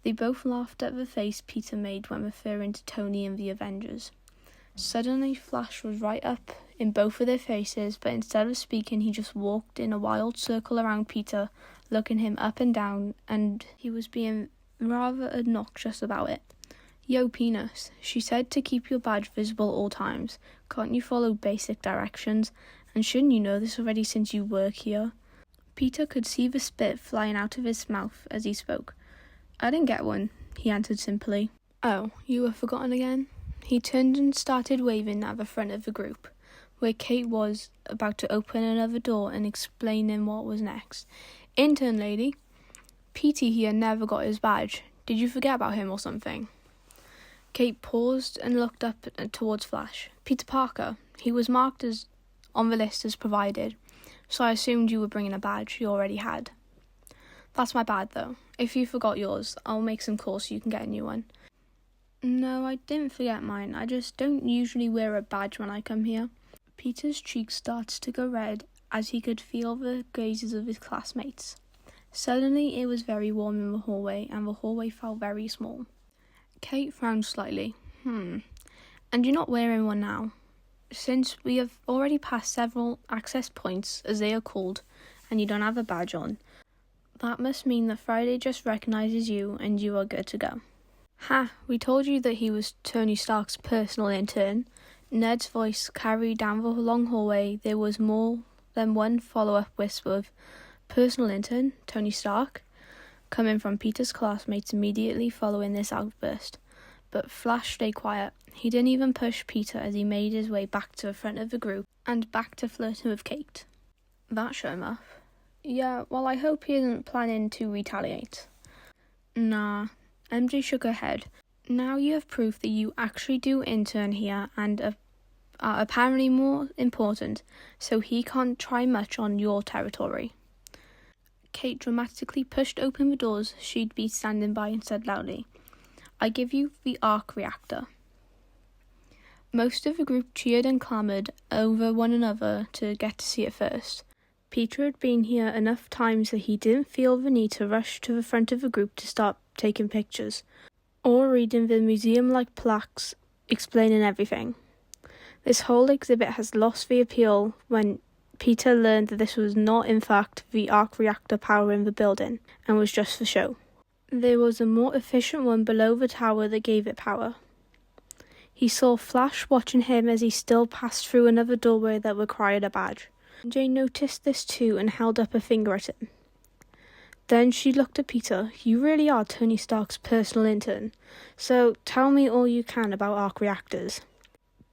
They both laughed at the face Peter made when referring to Tony and the Avengers. Suddenly, Flash was right up in both of their faces, but instead of speaking, he just walked in a wild circle around Peter, looking him up and down, and he was being rather obnoxious about it. Yo, Penis, she said to keep your badge visible all times. Can't you follow basic directions? And shouldn't you know this already since you work here? Peter could see the spit flying out of his mouth as he spoke. I didn't get one, he answered simply. Oh, you were forgotten again? He turned and started waving at the front of the group, where Kate was about to open another door and explaining what was next. Intern lady, Petey here never got his badge. Did you forget about him or something? Kate paused and looked up towards Flash. Peter Parker. He was marked as on the list as provided, so I assumed you were bringing a badge you already had. That's my bad, though. If you forgot yours, I'll make some calls so you can get a new one. No, I didn't forget mine. I just don't usually wear a badge when I come here. Peter's cheeks started to go red as he could feel the gazes of his classmates. Suddenly, it was very warm in the hallway, and the hallway felt very small. Kate frowned slightly. And you're not wearing one now? Since we have already passed several access points, as they are called, and you don't have a badge on, that must mean that Friday just recognizes you and you are good to go. Ha, we told you that he was Tony Stark's personal intern. Ned's voice carried down the long hallway. There was more than one follow-up whisper of, personal intern, Tony Stark, coming from Peter's classmates immediately following this outburst. But Flash stayed quiet. He didn't even push Peter as he made his way back to the front of the group and back to flirting with Kate. That shut him up. Yeah, well, I hope he isn't planning to retaliate. Nah, MJ shook her head. Now you have proof that you actually do intern here and are apparently more important, so he can't try much on your territory. Kate dramatically pushed open the doors she'd be standing by and said loudly, I give you the Arc Reactor. Most of the group cheered and clamoured over one another to get to see it first. Peter had been here enough times that he didn't feel the need to rush to the front of the group to start taking pictures, or reading the museum-like plaques explaining everything. This whole exhibit has lost the appeal when Peter learned that this was not in fact the arc reactor powering the building, and was just for show. There was a more efficient one below the tower that gave it power. He saw Flash watching him as he still passed through another doorway that required a badge. Jane noticed this too and held up a finger at him. Then she looked at Peter. You really are Tony Stark's personal intern, so tell me all you can about arc reactors.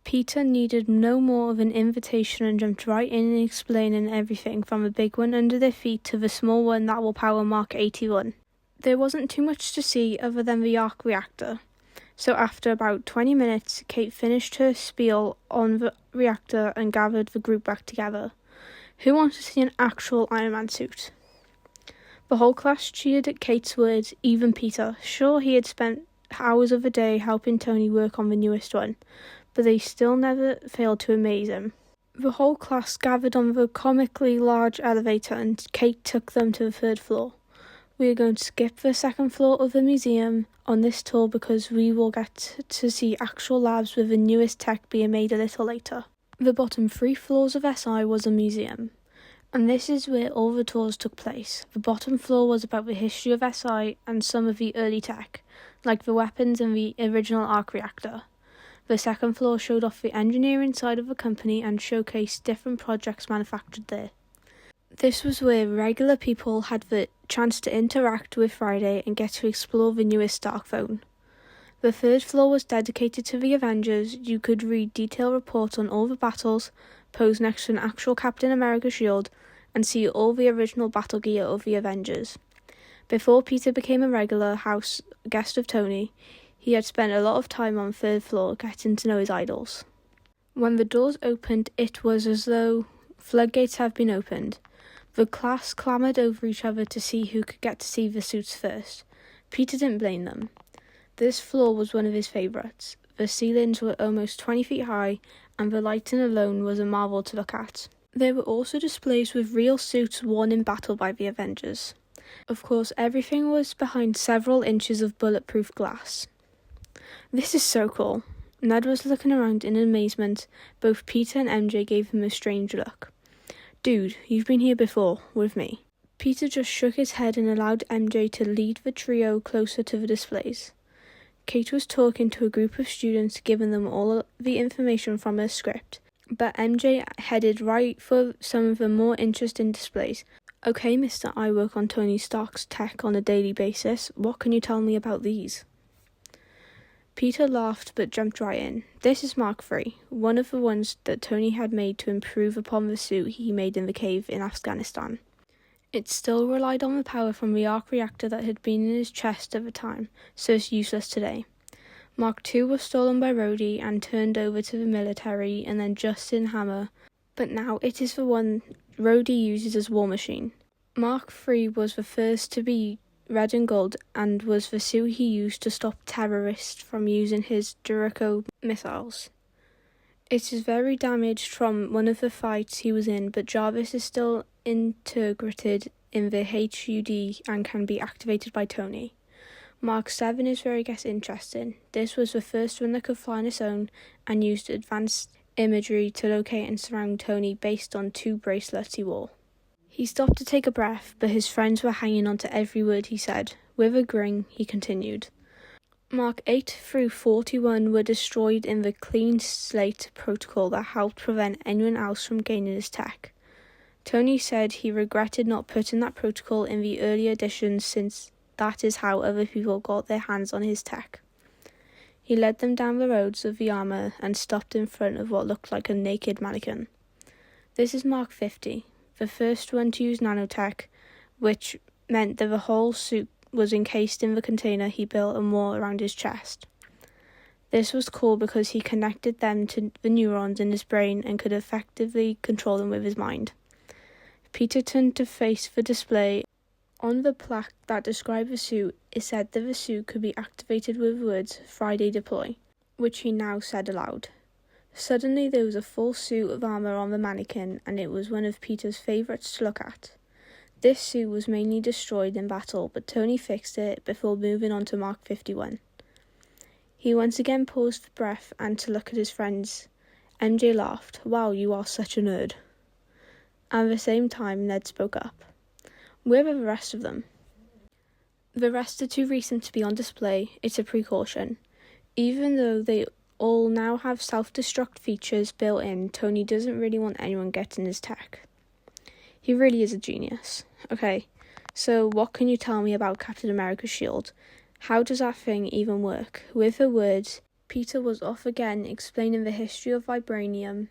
Peter needed no more of an invitation and jumped right in and explaining everything from the big one under their feet to the small one that will power Mark 81. There wasn't too much to see other than the arc reactor, so after about 20 minutes, Kate finished her spiel on the reactor and gathered the group back together. Who wants to see an actual Iron Man suit? The whole class cheered at Kate's words, even Peter. Sure, he had spent hours of the day helping Tony work on the newest one, but they still never failed to amaze him. The whole class gathered on the comically large elevator and Kate took them to the 3rd floor. We are going to skip the 2nd floor of the museum on this tour because we will get to see actual labs with the newest tech being made a little later. The bottom 3 floors of SI was a museum, and this is where all the tours took place. The bottom floor was about the history of SI and some of the early tech, like the weapons and the original Arc Reactor. The 2nd floor showed off the engineering side of the company and showcased different projects manufactured there. This was where regular people had the chance to interact with Friday and get to explore the newest dark phone. The 3rd floor was dedicated to the Avengers. You could read detailed reports on all the battles, pose next to an actual Captain America shield, and see all the original battle gear of the Avengers. Before Peter became a regular house guest of Tony, he had spent a lot of time on 3rd floor getting to know his idols. When the doors opened, it was as though floodgates had been opened. The class clamoured over each other to see who could get to see the suits first. Peter didn't blame them. This floor was one of his favourites. The ceilings were almost 20 feet high, and the lighting alone was a marvel to look at. There were also displays with real suits worn in battle by the Avengers. Of course, everything was behind several inches of bulletproof glass. This is so cool. Ned was looking around in amazement. Both Peter and MJ gave him a strange look. Dude, you've been here before, with me. Peter just shook his head and allowed MJ to lead the trio closer to the displays. Kate was talking to a group of students, giving them all the information from her script, but MJ headed right for some of the more interesting displays. Okay, mister, I work on Tony Stark's tech on a daily basis. What can you tell me about these? Peter laughed but jumped right in. This is Mark III, one of the ones that Tony had made to improve upon the suit he made in the cave in Afghanistan. It still relied on the power from the Arc Reactor that had been in his chest at the time, so it's useless today. Mark II was stolen by Rhodey and turned over to the military and then Justin Hammer, but now it is the one Rhodey uses as War Machine. Mark III was the first to be red and gold and was the suit he used to stop terrorists from using his Jericho missiles. It is very damaged from one of the fights he was in, but Jarvis is still integrated in the HUD and can be activated by Tony. Mark 7 is very interesting. This was the first one that could fly on its own and used advanced imagery to locate and surround Tony based on 2 bracelets he wore. He stopped to take a breath, but his friends were hanging on to every word he said. With a grin, he continued. Mark 8 through 41 were destroyed in the Clean Slate protocol that helped prevent anyone else from gaining his tech. Tony said he regretted not putting that protocol in the earlier editions since that is how other people got their hands on his tech. He led them down the roads of the armour and stopped in front of what looked like a naked mannequin. This is Mark 50. The first one to use nanotech, which meant that the whole suit was encased in the container he built and wore around his chest. This was cool because he connected them to the neurons in his brain and could effectively control them with his mind. Peter turned to face the display. On the plaque that described the suit, it said that the suit could be activated with the words "Friday deploy," which he now said aloud. Suddenly there was a full suit of armour on the mannequin, and it was one of Peter's favourites to look at. This suit was mainly destroyed in battle, but Tony fixed it before moving on to Mark 51. He once again paused for breath and to look at his friends. MJ laughed. Wow, you are such a nerd. At the same time, Ned spoke up. Where are the rest of them? The rest are too recent to be on display. It's a precaution. Even though they all now have self-destruct features built in, Tony doesn't really want anyone getting his tech. He really is a genius. Okay, so what can you tell me about Captain America's shield? How does that thing even work? With the words, Peter was off again, explaining the history of vibranium,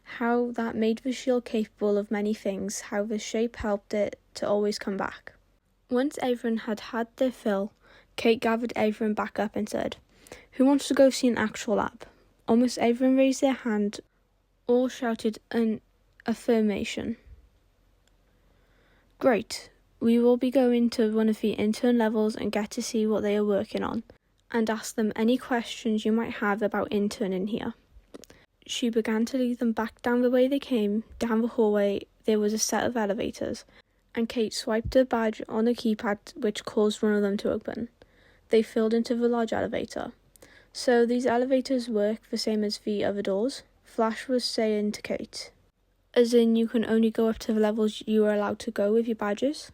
how that made the shield capable of many things, how the shape helped it to always come back. Once everyone had had their fill, Kate gathered everyone back up and said, "Who wants to go see an actual lab?" Almost everyone raised their hand, all shouted an affirmation. Great. We will be going to one of the intern levels and get to see what they are working on, and ask them any questions you might have about interning here. She began to lead them back down the way they came. Down the hallway, there was a set of elevators, and Kate swiped her badge on a keypad which caused one of them to open. They filled into the large elevator. So these elevators work the same as the other doors? Flash was saying to Kate. As in you can only go up to the levels you are allowed to go with your badges?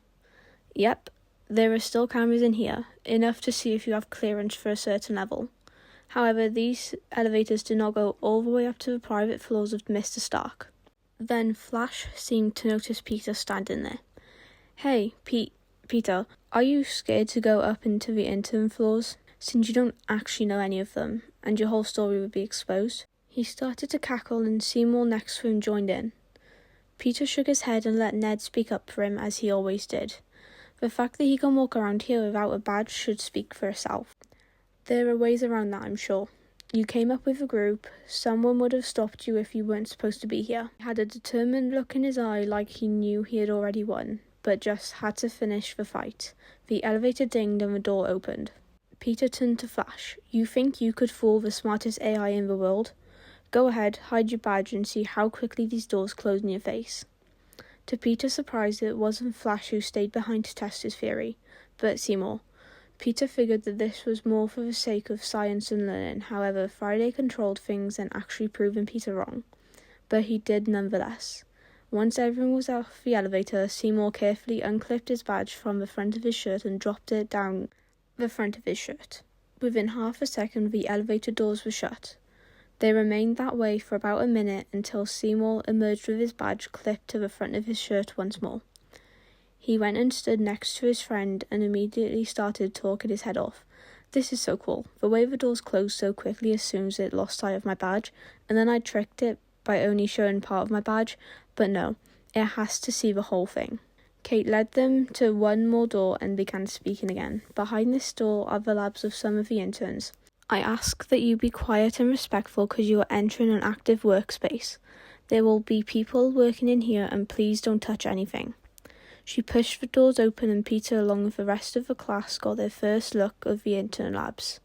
Yep. There are still cameras in here, enough to see if you have clearance for a certain level. However, these elevators do not go all the way up to the private floors of Mr. Stark. Then Flash seemed to notice Peter standing there. Hey, Peter, are you scared to go up into the intern floors, since you don't actually know any of them, and your whole story would be exposed? He started to cackle and Seymour next to him joined in. Peter shook his head and let Ned speak up for him as he always did. The fact that he can walk around here without a badge should speak for itself. There are ways around that, I'm sure. You came up with a group. Someone would have stopped you if you weren't supposed to be here. He had a determined look in his eye like he knew he had already won, but just had to finish the fight. The elevator dinged and the door opened. Peter turned to Flash. You think you could fool the smartest AI in the world? Go ahead, hide your badge and see how quickly these doors close in your face. To Peter's surprise, it wasn't Flash who stayed behind to test his theory, but Seymour. Peter figured that this was more for the sake of science and learning. However, Friday controlled things and actually proving Peter wrong. But he did nonetheless. Once everyone was off the elevator, Seymour carefully unclipped his badge from the front of his shirt and dropped it down the front of his shirt. Within half a second, the elevator doors were shut. They remained that way for about a minute until Seymour emerged with his badge clipped to the front of his shirt once more. He went and stood next to his friend and immediately started talking his head off. This is so cool. The way the doors closed so quickly as soon as it lost sight of my badge, and then I tricked it by only showing part of my badge, but no, it has to see the whole thing. Kate led them to one more door and began speaking again. Behind this door are the labs of some of the interns. I ask that you be quiet and respectful because you are entering an active workspace. There will be people working in here and please don't touch anything. She pushed the doors open and Peter, along with the rest of the class, got their first look of the intern labs.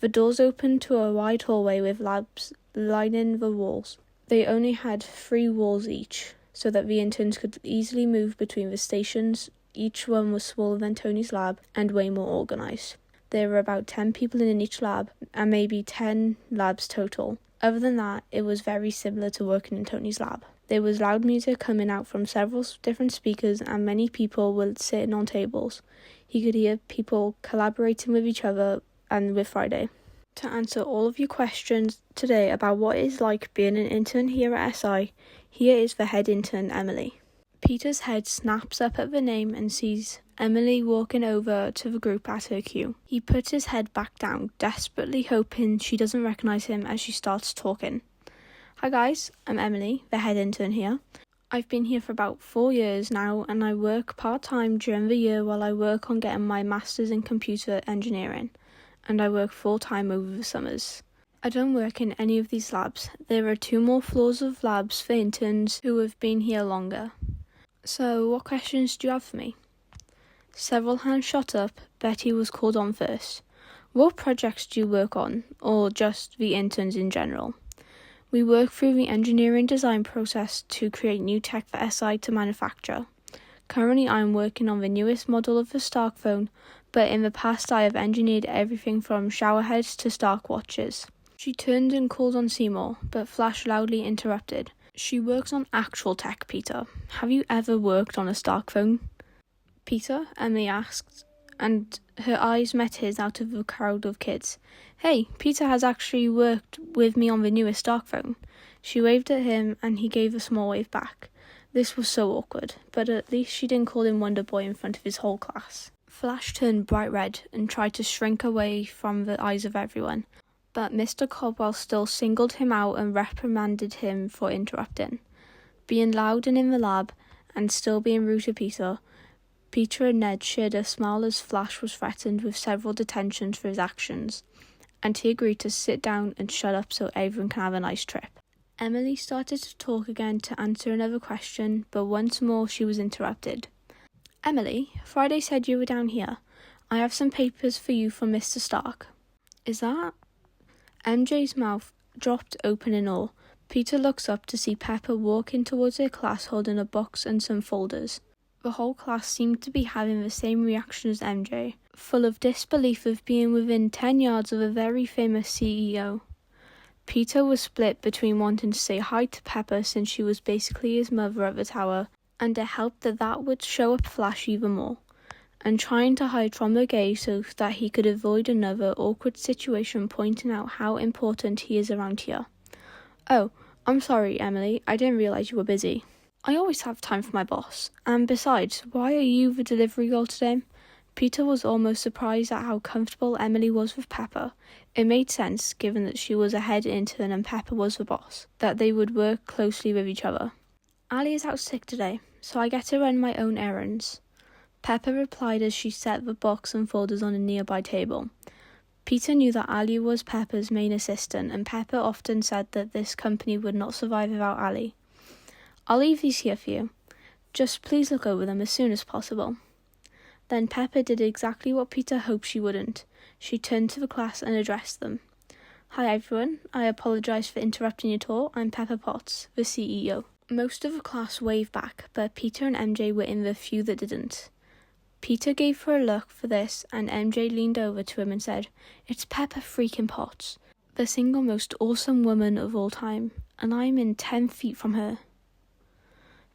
The doors opened to a wide hallway with labs lining the walls. They only had 3 walls each, so that the interns could easily move between the stations. Each one was smaller than Tony's lab and way more organised. There were about 10 people in each lab, and maybe 10 labs total. Other than that, it was very similar to working in Tony's lab. There was loud music coming out from several different speakers and many people were sitting on tables. He could hear people collaborating with each other and with Friday. To answer all of your questions today about what it's like being an intern here at SI, here is the head intern, Emily. Peter's head snaps up at the name and sees Emily walking over to the group at her cue. He puts his head back down, desperately hoping she doesn't recognise him as she starts talking. Hi guys, I'm Emily, the head intern here. I've been here for about 4 years now and I work part-time during the year while I work on getting my master's in computer engineering, and I work full-time over the summers. I don't work in any of these labs. There are 2 more floors of labs for interns who have been here longer. So what questions do you have for me? Several hands shot up. Betty was called on first. What projects do you work on, or just the interns in general? We work through the engineering design process to create new tech for SI to manufacture. Currently I'm working on the newest model of the Stark phone, but in the past I have engineered everything from shower heads to Stark watches. She turned and called on Seymour, but Flash loudly interrupted. She works on actual tech, Peter. Have you ever worked on a Stark phone? Peter, Emily asked, and her eyes met his out of the crowd of kids. Hey, Peter has actually worked with me on the newest Stark phone. She waved at him and he gave a small wave back. This was so awkward, but at least she didn't call him Wonder Boy in front of his whole class. Flash turned bright red and tried to shrink away from the eyes of everyone, but Mr. Cobwell still singled him out and reprimanded him for interrupting. Being loud and in the lab, and still being rude to Peter and Ned shared a smile as Flash was threatened with several detentions for his actions, and he agreed to sit down and shut up so everyone can have a nice trip. Emily started to talk again to answer another question, but once more she was interrupted. Emily, Friday said you were down here. I have some papers for you from Mr. Stark. Is that? MJ's mouth dropped open in awe. Peter looks up to see Pepper walking towards their class holding a box and some folders. The whole class seemed to be having the same reaction as MJ, full of disbelief of being within 10 yards of a very famous CEO. Peter was split between wanting to say hi to Pepper since she was basically his mother at the tower, and a hope that would show up Flash even more, and trying to hide from the gaze so that he could avoid another awkward situation pointing out how important he is around here. Oh, I'm sorry, Emily, I didn't realise you were busy. I always have time for my boss, and besides, why are you the delivery girl today? Peter was almost surprised at how comfortable Emily was with Pepper. It made sense, given that she was a head intern and Pepper was the boss, that they would work closely with each other. Ali is out sick today, so I get to run my own errands. Pepper replied as she set the box and folders on a nearby table. Peter knew that Ali was Pepper's main assistant, and Pepper often said that this company would not survive without Ali. I'll leave these here for you. Just please look over them as soon as possible. Then Pepper did exactly what Peter hoped she wouldn't. She turned to the class and addressed them. Hi everyone, I apologise for interrupting your tour. I'm Pepper Potts, the CEO. Most of the class waved back, but Peter and MJ were in the few that didn't. Peter gave her a look for this, and MJ leaned over to him and said, It's Pepper freaking Potts, the single most awesome woman of all time, and I'm in 10 feet from her.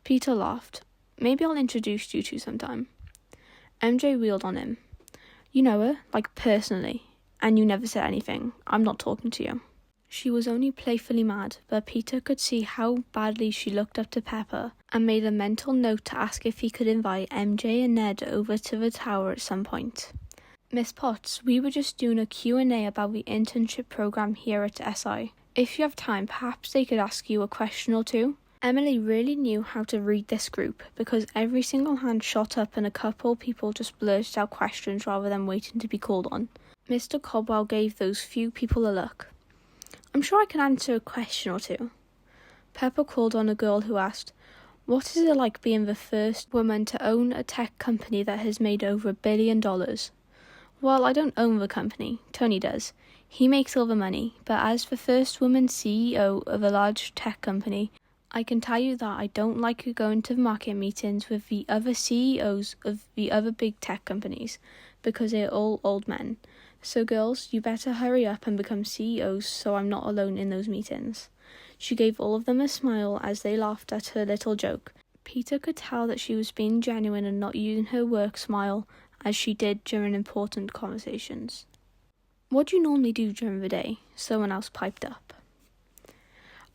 Peter laughed. Maybe I'll introduce you two sometime. MJ wheeled on him. You know her, like personally, and you never said anything. I'm not talking to you. She was only playfully mad, but Peter could see how badly she looked up to Pepper and made a mental note to ask if he could invite MJ and Ned over to the tower at some point. Miss Potts, we were just doing a Q&A about the internship program here at SI. If you have time, perhaps they could ask you a question or two. Emily really knew how to read this group because every single hand shot up and a couple people just blurted out questions rather than waiting to be called on. Mr. Cobwell gave those few people a look. I'm sure I can answer a question or two. Pepper called on a girl who asked, What is it like being the first woman to own a tech company that has made over $1 billion? Well, I don't own the company. Tony does. He makes all the money, but as the first woman CEO of a large tech company, I can tell you that I don't like going to market meetings with the other CEOs of the other big tech companies because they're all old men. So girls, you better hurry up and become CEOs so I'm not alone in those meetings. She gave all of them a smile as they laughed at her little joke. Peter could tell that she was being genuine and not using her work smile as she did during important conversations. What do you normally do during the day? Someone else piped up.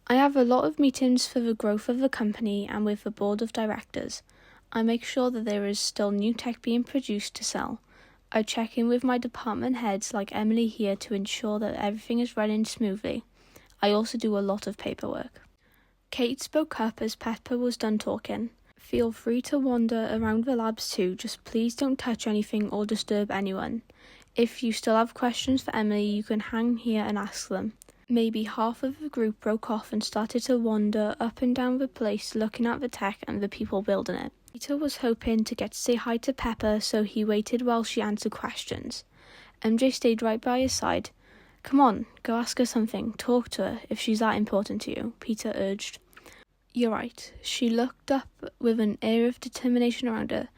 I have a lot of meetings for the growth of the company and with the board of directors. I make sure that there is still new tech being produced to sell. I check in with my department heads like Emily here to ensure that everything is running smoothly. I also do a lot of paperwork. Kate spoke up as Pepper was done talking. Feel free to wander around the labs too, just please don't touch anything or disturb anyone. If you still have questions for Emily, you can hang here and ask them. Maybe half of the group broke off and started to wander up and down the place looking at the tech and the people building it. Peter was hoping to get to say hi to Pepper, so he waited while she answered questions. MJ stayed right by his side. Come on, go ask her something. Talk to her if she's that important to you, Peter urged. You're right. She looked up with an air of determination around her.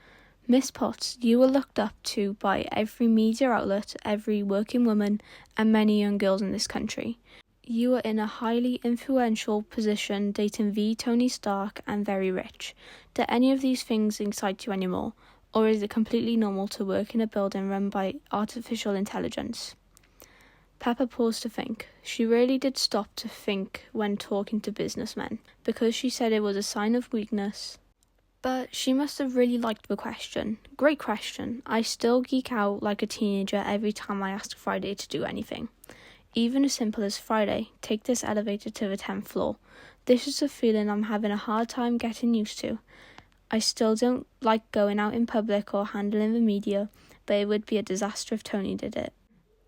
Miss Potts, you were looked up to by every media outlet, every working woman, and many young girls in this country. You are in a highly influential position, dating the Tony Stark, and very rich. Do any of these things excite you anymore, or is it completely normal to work in a building run by artificial intelligence? Pepper paused to think. She really did stop to think when talking to businessmen, because she said it was a sign of weakness. But she must have really liked the question. Great question. I still geek out like a teenager every time I ask Friday to do anything. Even as simple as Friday, take this elevator to the 10th floor. This is a feeling I'm having a hard time getting used to. I still don't like going out in public or handling the media, but it would be a disaster if Tony did it.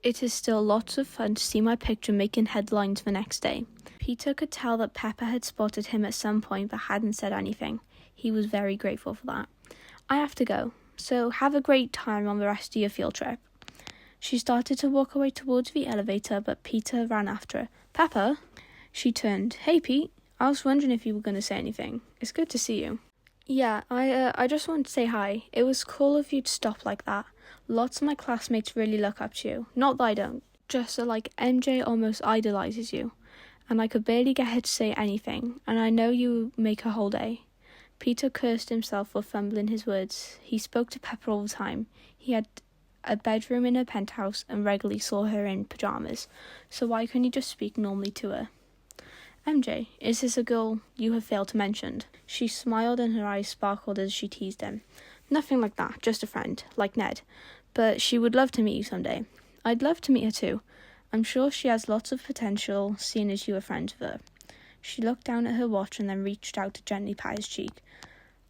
It is still lots of fun to see my picture making headlines the next day. Peter could tell that Pepper had spotted him at some point but hadn't said anything. He was very grateful for that. I have to go, so have a great time on the rest of your field trip. She started to walk away towards the elevator, but Peter ran after her. Pepper? She turned. Hey, Pete. I was wondering if you were going to say anything. It's good to see you. Yeah, I just wanted to say hi. It was cool of you to stop like that. Lots of my classmates really look up to you. Not that I don't. Just that, like, MJ almost idolizes you. And I could barely get her to say anything. And I know you make her whole day. Peter cursed himself for fumbling his words. He spoke to Pepper all the time. He had a bedroom in her penthouse and regularly saw her in pyjamas. So why couldn't he just speak normally to her? MJ, is this a girl you have failed to mention? She smiled and her eyes sparkled as she teased him. Nothing like that, just a friend, like Ned. But she would love to meet you someday. I'd love to meet her too. I'm sure she has lots of potential, seeing as you are friends with her. She looked down at her watch and then reached out to gently pat his cheek.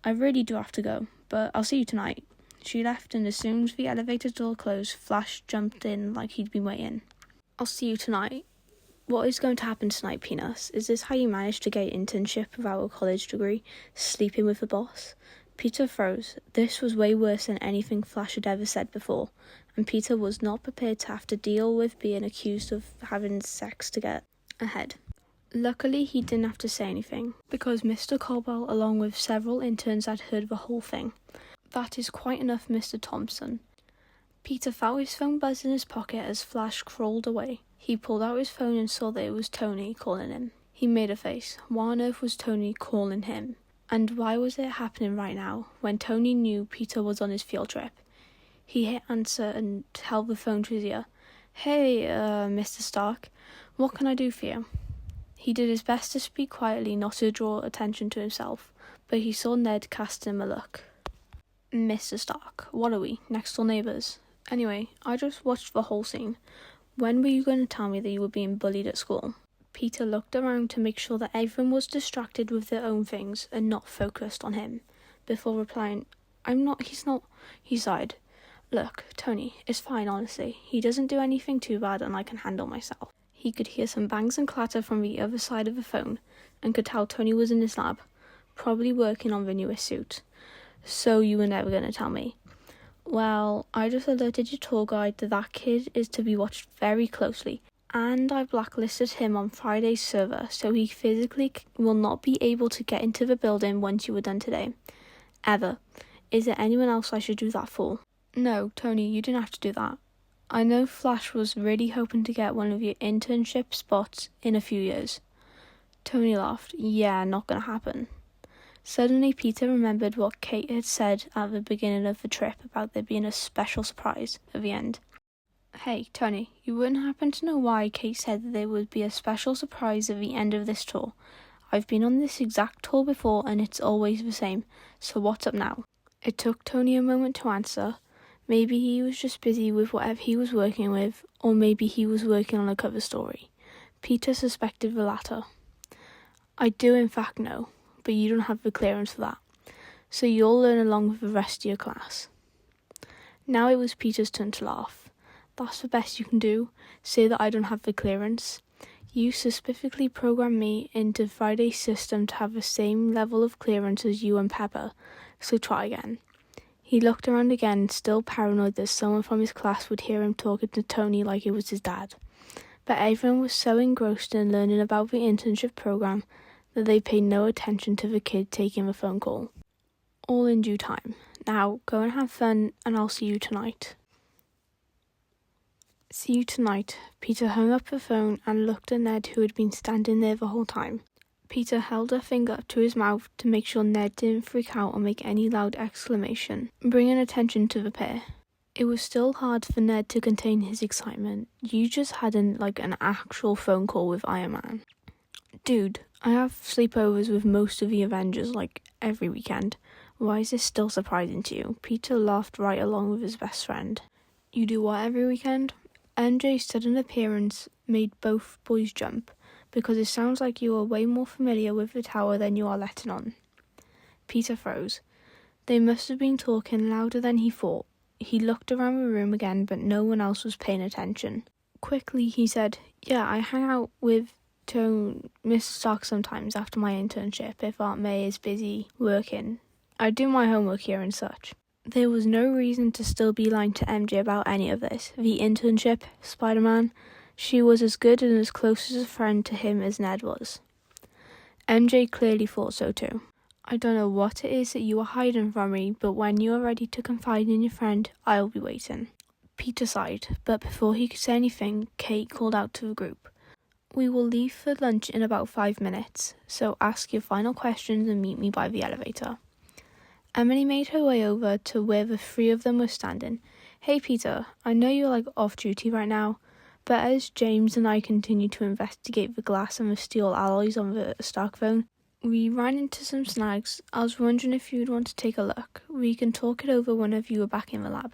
I really do have to go, but I'll see you tonight. She left, and as soon as the elevator door closed, Flash jumped in like he'd been waiting. I'll see you tonight. What is going to happen tonight, Peanuts? Is this how you managed to get an internship without a college degree, sleeping with the boss? Peter froze. This was way worse than anything Flash had ever said before, and Peter was not prepared to have to deal with being accused of having sex to get ahead. Luckily, he didn't have to say anything, because Mr. Cobwell, along with several interns, had heard the whole thing. That is quite enough, Mr. Thompson. Peter felt his phone buzz in his pocket as Flash crawled away. He pulled out his phone and saw that it was Tony calling him. He made a face. Why on earth was Tony calling him? And why was it happening right now, when Tony knew Peter was on his field trip? He hit answer and held the phone to his ear. Hey, Mr. Stark, what can I do for you? He did his best to speak quietly, not to draw attention to himself, but he saw Ned cast him a look. Mr. Stark, what are we, next door neighbours? Anyway, I just watched the whole scene. When were you going to tell me that you were being bullied at school? Peter looked around to make sure that everyone was distracted with their own things and not focused on him, before replying, he's not, he sighed. Look, Tony, it's fine, honestly. He doesn't do anything too bad and I can handle myself. He could hear some bangs and clatter from the other side of the phone, and could tell Tony was in his lab, probably working on the newest suit. So you were never going to tell me. Well, I just alerted your tour guide that kid is to be watched very closely, and I blacklisted him on Friday's server, so he physically will not be able to get into the building once you are done today. Ever. Is there anyone else I should do that for? No, Tony, you didn't have to do that. I know Flash was really hoping to get one of your internship spots in a few years. Tony laughed. Yeah, not gonna happen. Suddenly, Peter remembered what Kate had said at the beginning of the trip about there being a special surprise at the end. Hey, Tony, you wouldn't happen to know why Kate said that there would be a special surprise at the end of this tour? I've been on this exact tour before and it's always the same, so what's up now? It took Tony a moment to answer. Maybe he was just busy with whatever he was working with, or maybe he was working on a cover story. Peter suspected the latter. I do in fact know, but you don't have the clearance for that, so you'll learn along with the rest of your class. Now it was Peter's turn to laugh. That's the best you can do, say that I don't have the clearance. You specifically programmed me into Friday's system to have the same level of clearance as you and Pepper, so try again. He looked around again, still paranoid that someone from his class would hear him talking to Tony like it was his dad. But everyone was so engrossed in learning about the internship program that they paid no attention to the kid taking the phone call. All in due time. Now, go and have fun, and I'll see you tonight. See you tonight. Peter hung up the phone and looked at Ned, who had been standing there the whole time. Peter held a finger up to his mouth to make sure Ned didn't freak out or make any loud exclamation, bringing attention to the pair. It was still hard for Ned to contain his excitement. You just had an actual phone call with Iron Man. Dude, I have sleepovers with most of the Avengers, every weekend. Why is this still surprising to you? Peter laughed right along with his best friend. You do what every weekend? MJ's sudden appearance made both boys jump, because it sounds like you are way more familiar with the tower than you are letting on. Peter froze. They must have been talking louder than he thought. He looked around the room again, but no one else was paying attention. Quickly, he said, Yeah, I hang out with Mr. Stark sometimes after my internship if Aunt May is busy working. I do my homework here and such. There was no reason to still be lying to MJ about any of this. The internship, Spider-Man, she was as good and as close as a friend to him as Ned was. MJ clearly thought so too. I don't know what it is that you are hiding from me, but when you are ready to confide in your friend, I'll be waiting. Peter sighed, but before he could say anything, Kate called out to the group. We will leave for lunch in about 5 minutes, so ask your final questions and meet me by the elevator. Emily made her way over to where the three of them were standing. Hey Peter, I know you're off duty right now, but as James and I continue to investigate the glass and the steel alloys on the Stark phone, we ran into some snags. I was wondering if you'd want to take a look. We can talk it over whenever you are back in the lab.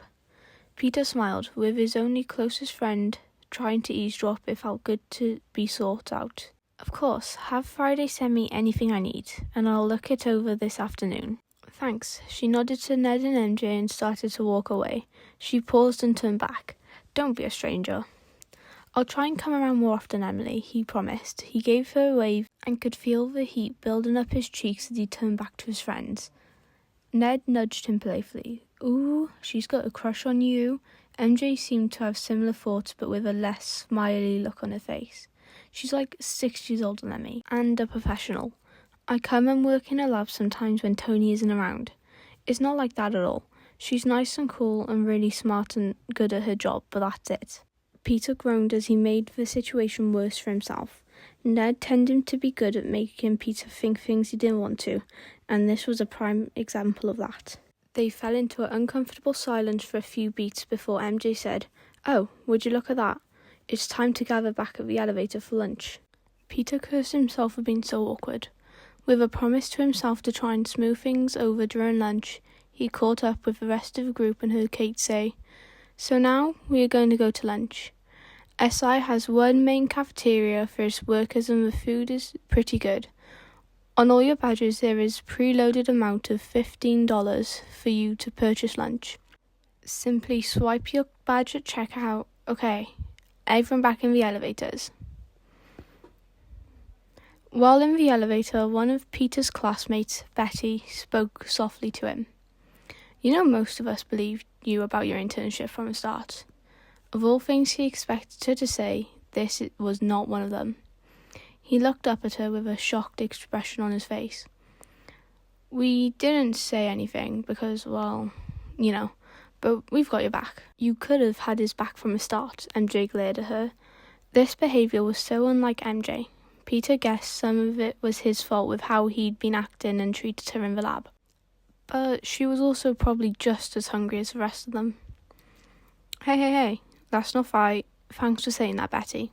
Peter smiled, with his only closest friend trying to eavesdrop. It felt good to be sought out. Of course, have Friday send me anything I need, and I'll look it over this afternoon. Thanks. She nodded to Ned and MJ and started to walk away. She paused and turned back. Don't be a stranger. I'll try and come around more often, Emily, he promised. He gave her a wave and could feel the heat building up his cheeks as he turned back to his friends. Ned nudged him playfully. Ooh, she's got a crush on you. MJ seemed to have similar thoughts, but with a less smiley look on her face. She's 6 years older than me, and a professional. I come and work in her lab sometimes when Tony isn't around. It's not like that at all. She's nice and cool and really smart and good at her job, but that's it. Peter groaned as he made the situation worse for himself. Ned tended to be good at making Peter think things he didn't want to, and this was a prime example of that. They fell into an uncomfortable silence for a few beats before MJ said, Oh, would you look at that? It's time to gather back at the elevator for lunch. Peter cursed himself for being so awkward. With a promise to himself to try and smooth things over during lunch, he caught up with the rest of the group and heard Kate say, So now we are going to go to lunch. SI has one main cafeteria for its workers and the food is pretty good. On all your badges there is a preloaded amount of $15 for you to purchase lunch. Simply swipe your badge at checkout. Okay, everyone back in the elevators. While in the elevator, one of Peter's classmates, Betty, spoke softly to him. You know, most of us believed you about your internship from the start. Of all things he expected her to say, this was not one of them. He looked up at her with a shocked expression on his face. We didn't say anything because, well, but we've got your back. You could have had his back from the start, MJ glared at her. This behaviour was so unlike MJ. Peter guessed some of it was his fault with how he'd been acting and treated her in the lab. But she was also probably just as hungry as the rest of them. Hey, let's not fight. Thanks for saying that, Betty.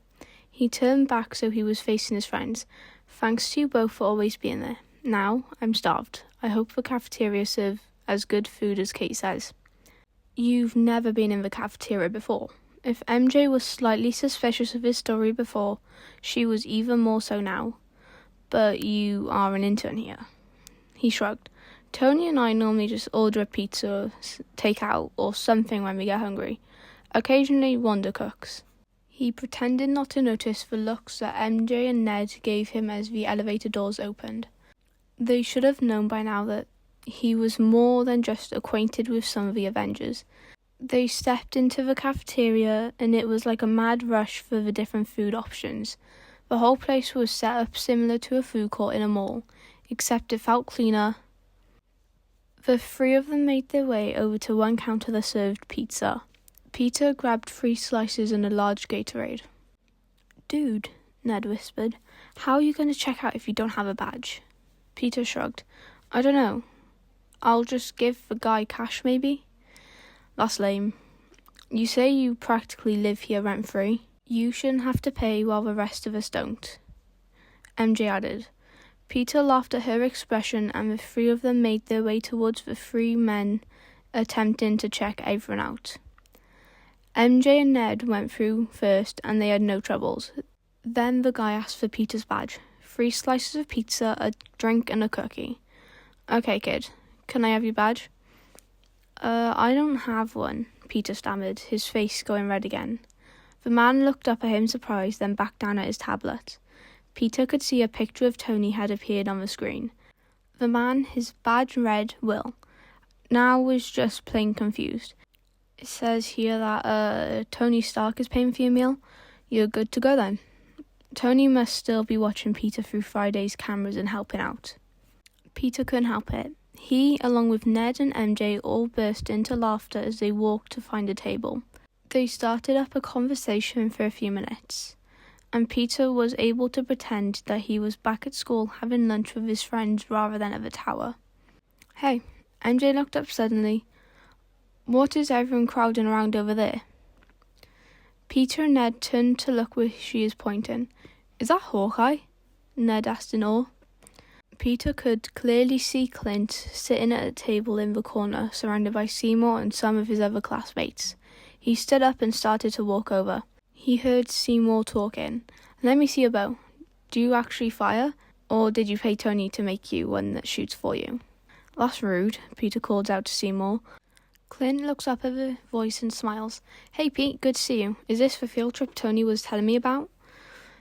He turned back so he was facing his friends. Thanks to you both for always being there. Now, I'm starved. I hope the cafeteria serves as good food as Kate says. You've never been in the cafeteria before. If MJ was slightly suspicious of his story before, she was even more so now. But you are an intern here. He shrugged. Tony and I normally just order a pizza, takeout, or something when we get hungry. Occasionally Wanda cooks. He pretended not to notice the looks that MJ and Ned gave him as the elevator doors opened. They should have known by now that he was more than just acquainted with some of the Avengers. They stepped into the cafeteria and it was like a mad rush for the different food options. The whole place was set up similar to a food court in a mall, except it felt cleaner. The three of them made their way over to one counter that served pizza. Peter grabbed 3 slices and a large Gatorade. Dude, Ned whispered, how are you going to check out if you don't have a badge? Peter shrugged. I don't know. I'll just give the guy cash maybe? That's lame. You say you practically live here rent-free. You shouldn't have to pay while the rest of us don't. MJ added. Peter laughed at her expression and the 3 of them made their way towards the 3 men attempting to check everyone out. MJ and Ned went through first and they had no troubles. Then the guy asked for Peter's badge. 3 slices of pizza, a drink and a cookie. Okay, kid. Can I have your badge? I don't have one, Peter stammered, his face going red again. The man looked up at him surprised, then back down at his tablet. Peter could see a picture of Tony had appeared on the screen. The man, his badge read Will, now was just plain confused. It says here that Tony Stark is paying for your meal. You're good to go then. Tony must still be watching Peter through Friday's cameras and helping out. Peter couldn't help it. He, along with Ned and MJ, all burst into laughter as they walked to find a table. They started up a conversation for a few minutes, and Peter was able to pretend that he was back at school having lunch with his friends rather than at the tower. Hey, MJ looked up suddenly. What is everyone crowding around over there? Peter and Ned turned to look where she is pointing. Is that Hawkeye? Ned asked in awe. Peter could clearly see Clint sitting at a table in the corner, surrounded by Seymour and some of his other classmates. He stood up and started to walk over. He heard Seymour talking. Let me see your bow. Do you actually fire? Or did you pay Tony to make you one that shoots for you? That's rude, Peter called out to Seymour. Clint looks up at the voice and smiles. Hey Pete, good to see you. Is this the field trip Tony was telling me about?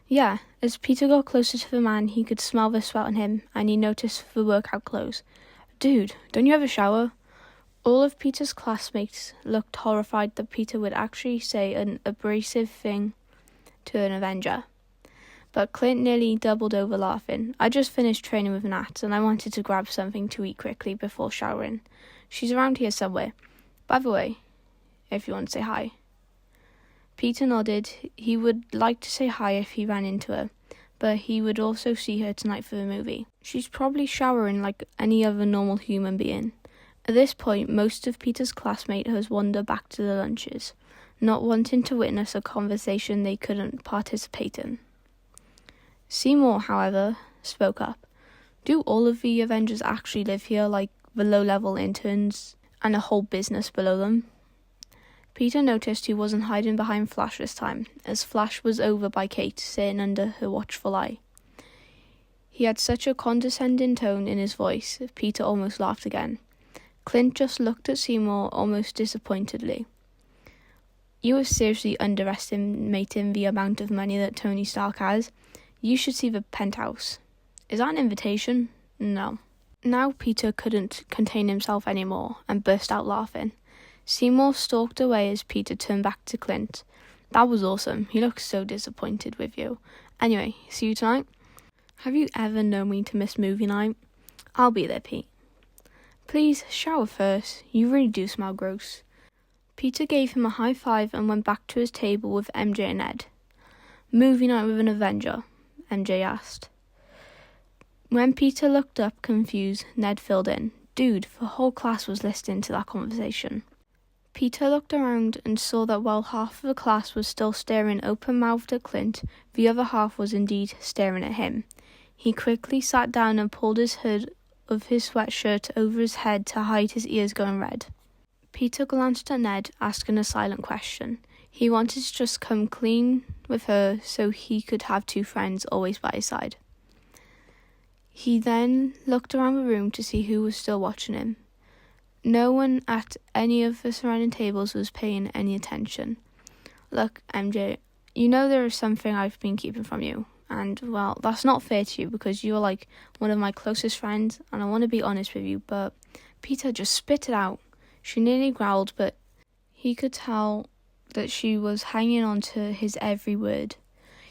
Yeah. As Peter got closer to the man, he could smell the sweat on him, and he noticed the workout clothes. Dude, don't you have a shower? All of Peter's classmates looked horrified that Peter would actually say an abrasive thing to an Avenger. But Clint nearly doubled over laughing. I just finished training with Nat, and I wanted to grab something to eat quickly before showering. She's around here somewhere. By the way, if you want to say hi. Peter nodded. He would like to say hi if he ran into her, but he would also see her tonight for the movie. She's probably showering like any other normal human being. At this point, most of Peter's classmates has wandered back to the lunches, not wanting to witness a conversation they couldn't participate in. Seymour, however, spoke up. Do all of the Avengers actually live here, like the low-level interns and a whole business below them? Peter noticed he wasn't hiding behind Flash this time, as Flash was over by Kate, sitting under her watchful eye. He had such a condescending tone in his voice, Peter almost laughed again. Clint just looked at Seymour almost disappointedly. You are seriously underestimating the amount of money that Tony Stark has. You should see the penthouse. Is that an invitation? No. Now Peter couldn't contain himself anymore and burst out laughing. Seymour stalked away as Peter turned back to Clint. That was awesome. He looks so disappointed with you. Anyway, see you tonight? Have you ever known me to miss movie night? I'll be there, Pete. Please, shower first. You really do smell gross. Peter gave him a high five and went back to his table with MJ and Ed. Movie night with an Avenger? MJ asked. When Peter looked up confused, Ned filled in. Dude, the whole class was listening to that conversation. Peter looked around and saw that while half of the class was still staring open-mouthed at Clint, the other half was indeed staring at him. He quickly sat down and pulled his hood of his sweatshirt over his head to hide his ears going red. Peter glanced at Ned, asking a silent question. He wanted to just come clean with her so he could have two friends always by his side. He then looked around the room to see who was still watching him. No one at any of the surrounding tables was paying any attention. Look, MJ, you know there is something I've been keeping from you. And, well, that's not fair to you because you're like one of my closest friends and I want to be honest with you, but Peter just spit it out. She nearly growled, but he could tell that she was hanging on to his every word.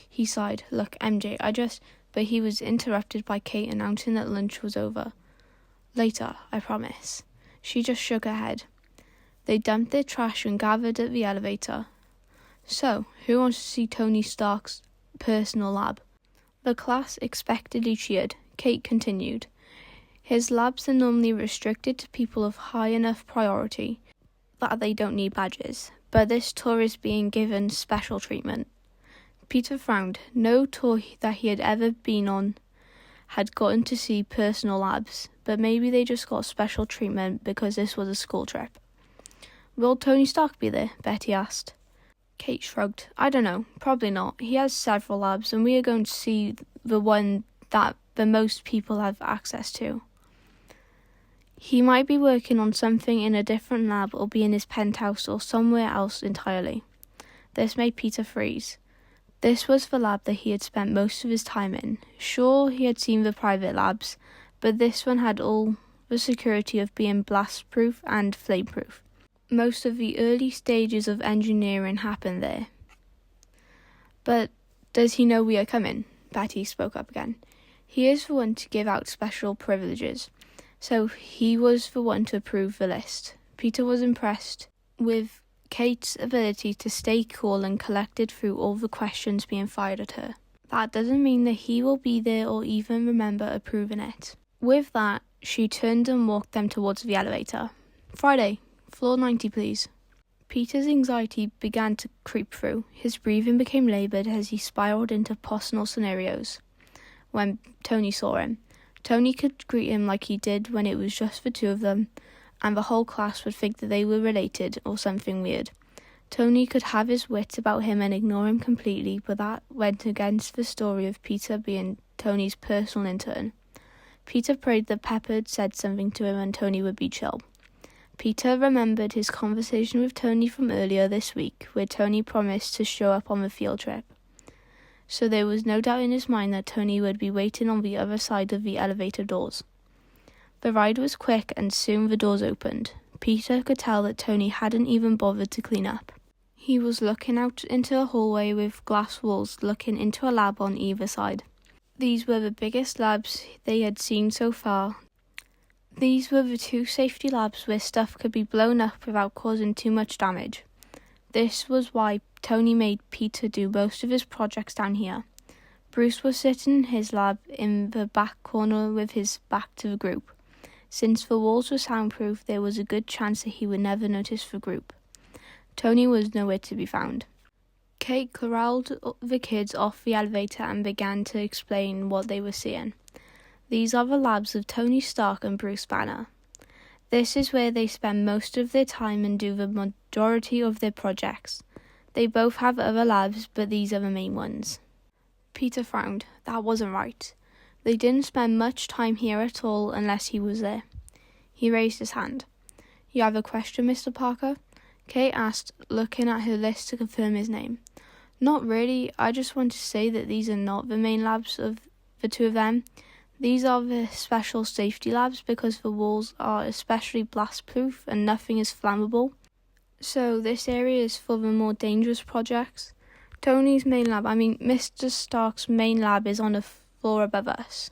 He sighed. Look, MJ, but he was interrupted by Kate announcing that lunch was over. Later, I promise. She just shook her head. They dumped their trash and gathered at the elevator. So, who wants to see Tony Stark's personal lab? The class expectantly cheered. Kate continued. His labs are normally restricted to people of high enough priority that they don't need badges, but this tour is being given special treatment. Peter frowned. No tour that he had ever been on had gotten to see personal labs, but maybe they just got special treatment because this was a school trip. Will Tony Stark be there? Betty asked. Kate shrugged. I don't know. Probably not. He has several labs, and we are going to see the one that the most people have access to. He might be working on something in a different lab or be in his penthouse or somewhere else entirely. This made Peter freeze. This was the lab that he had spent most of his time in. Sure, he had seen the private labs, but this one had all the security of being blast-proof and flame-proof. Most of the early stages of engineering happened there. But does he know we are coming? Betty spoke up again. He is the one to give out special privileges, so he was the one to approve the list. Peter was impressed with Kate's ability to stay cool and collected through all the questions being fired at her. That doesn't mean that he will be there or even remember approving it. With that, she turned and walked them towards the elevator. Friday, floor 90 please. Peter's anxiety began to creep through. His breathing became laboured as he spiralled into personal scenarios. When Tony saw him, Tony could greet him like he did when it was just the two of them, and the whole class would think that they were related or something weird. Tony could have his wits about him and ignore him completely, but that went against the story of Peter being Tony's personal intern. Peter prayed that Pepper had said something to him and Tony would be chill. Peter remembered his conversation with Tony from earlier this week, where Tony promised to show up on the field trip. So there was no doubt in his mind that Tony would be waiting on the other side of the elevator doors. The ride was quick and soon the doors opened. Peter could tell that Tony hadn't even bothered to clean up. He was looking out into a hallway with glass walls looking into a lab on either side. These were the biggest labs they had seen so far. These were the two safety labs where stuff could be blown up without causing too much damage. This was why Tony made Peter do most of his projects down here. Bruce was sitting in his lab in the back corner with his back to the group. Since the walls were soundproof, there was a good chance that he would never notice the group. Tony was nowhere to be found. Kate corralled the kids off the elevator and began to explain what they were seeing. These are the labs of Tony Stark and Bruce Banner. This is where they spend most of their time and do the majority of their projects. They both have other labs, but these are the main ones. Peter frowned. That wasn't right. They didn't spend much time here at all unless he was there. He raised his hand. You have a question, Mr. Parker? Kate asked, looking at her list to confirm his name. Not really. I just want to say that these are not the main labs of the two of them. These are the special safety labs because the walls are especially blast-proof and nothing is flammable. So this area is for the more dangerous projects. Mr. Stark's main lab is on a floor above us,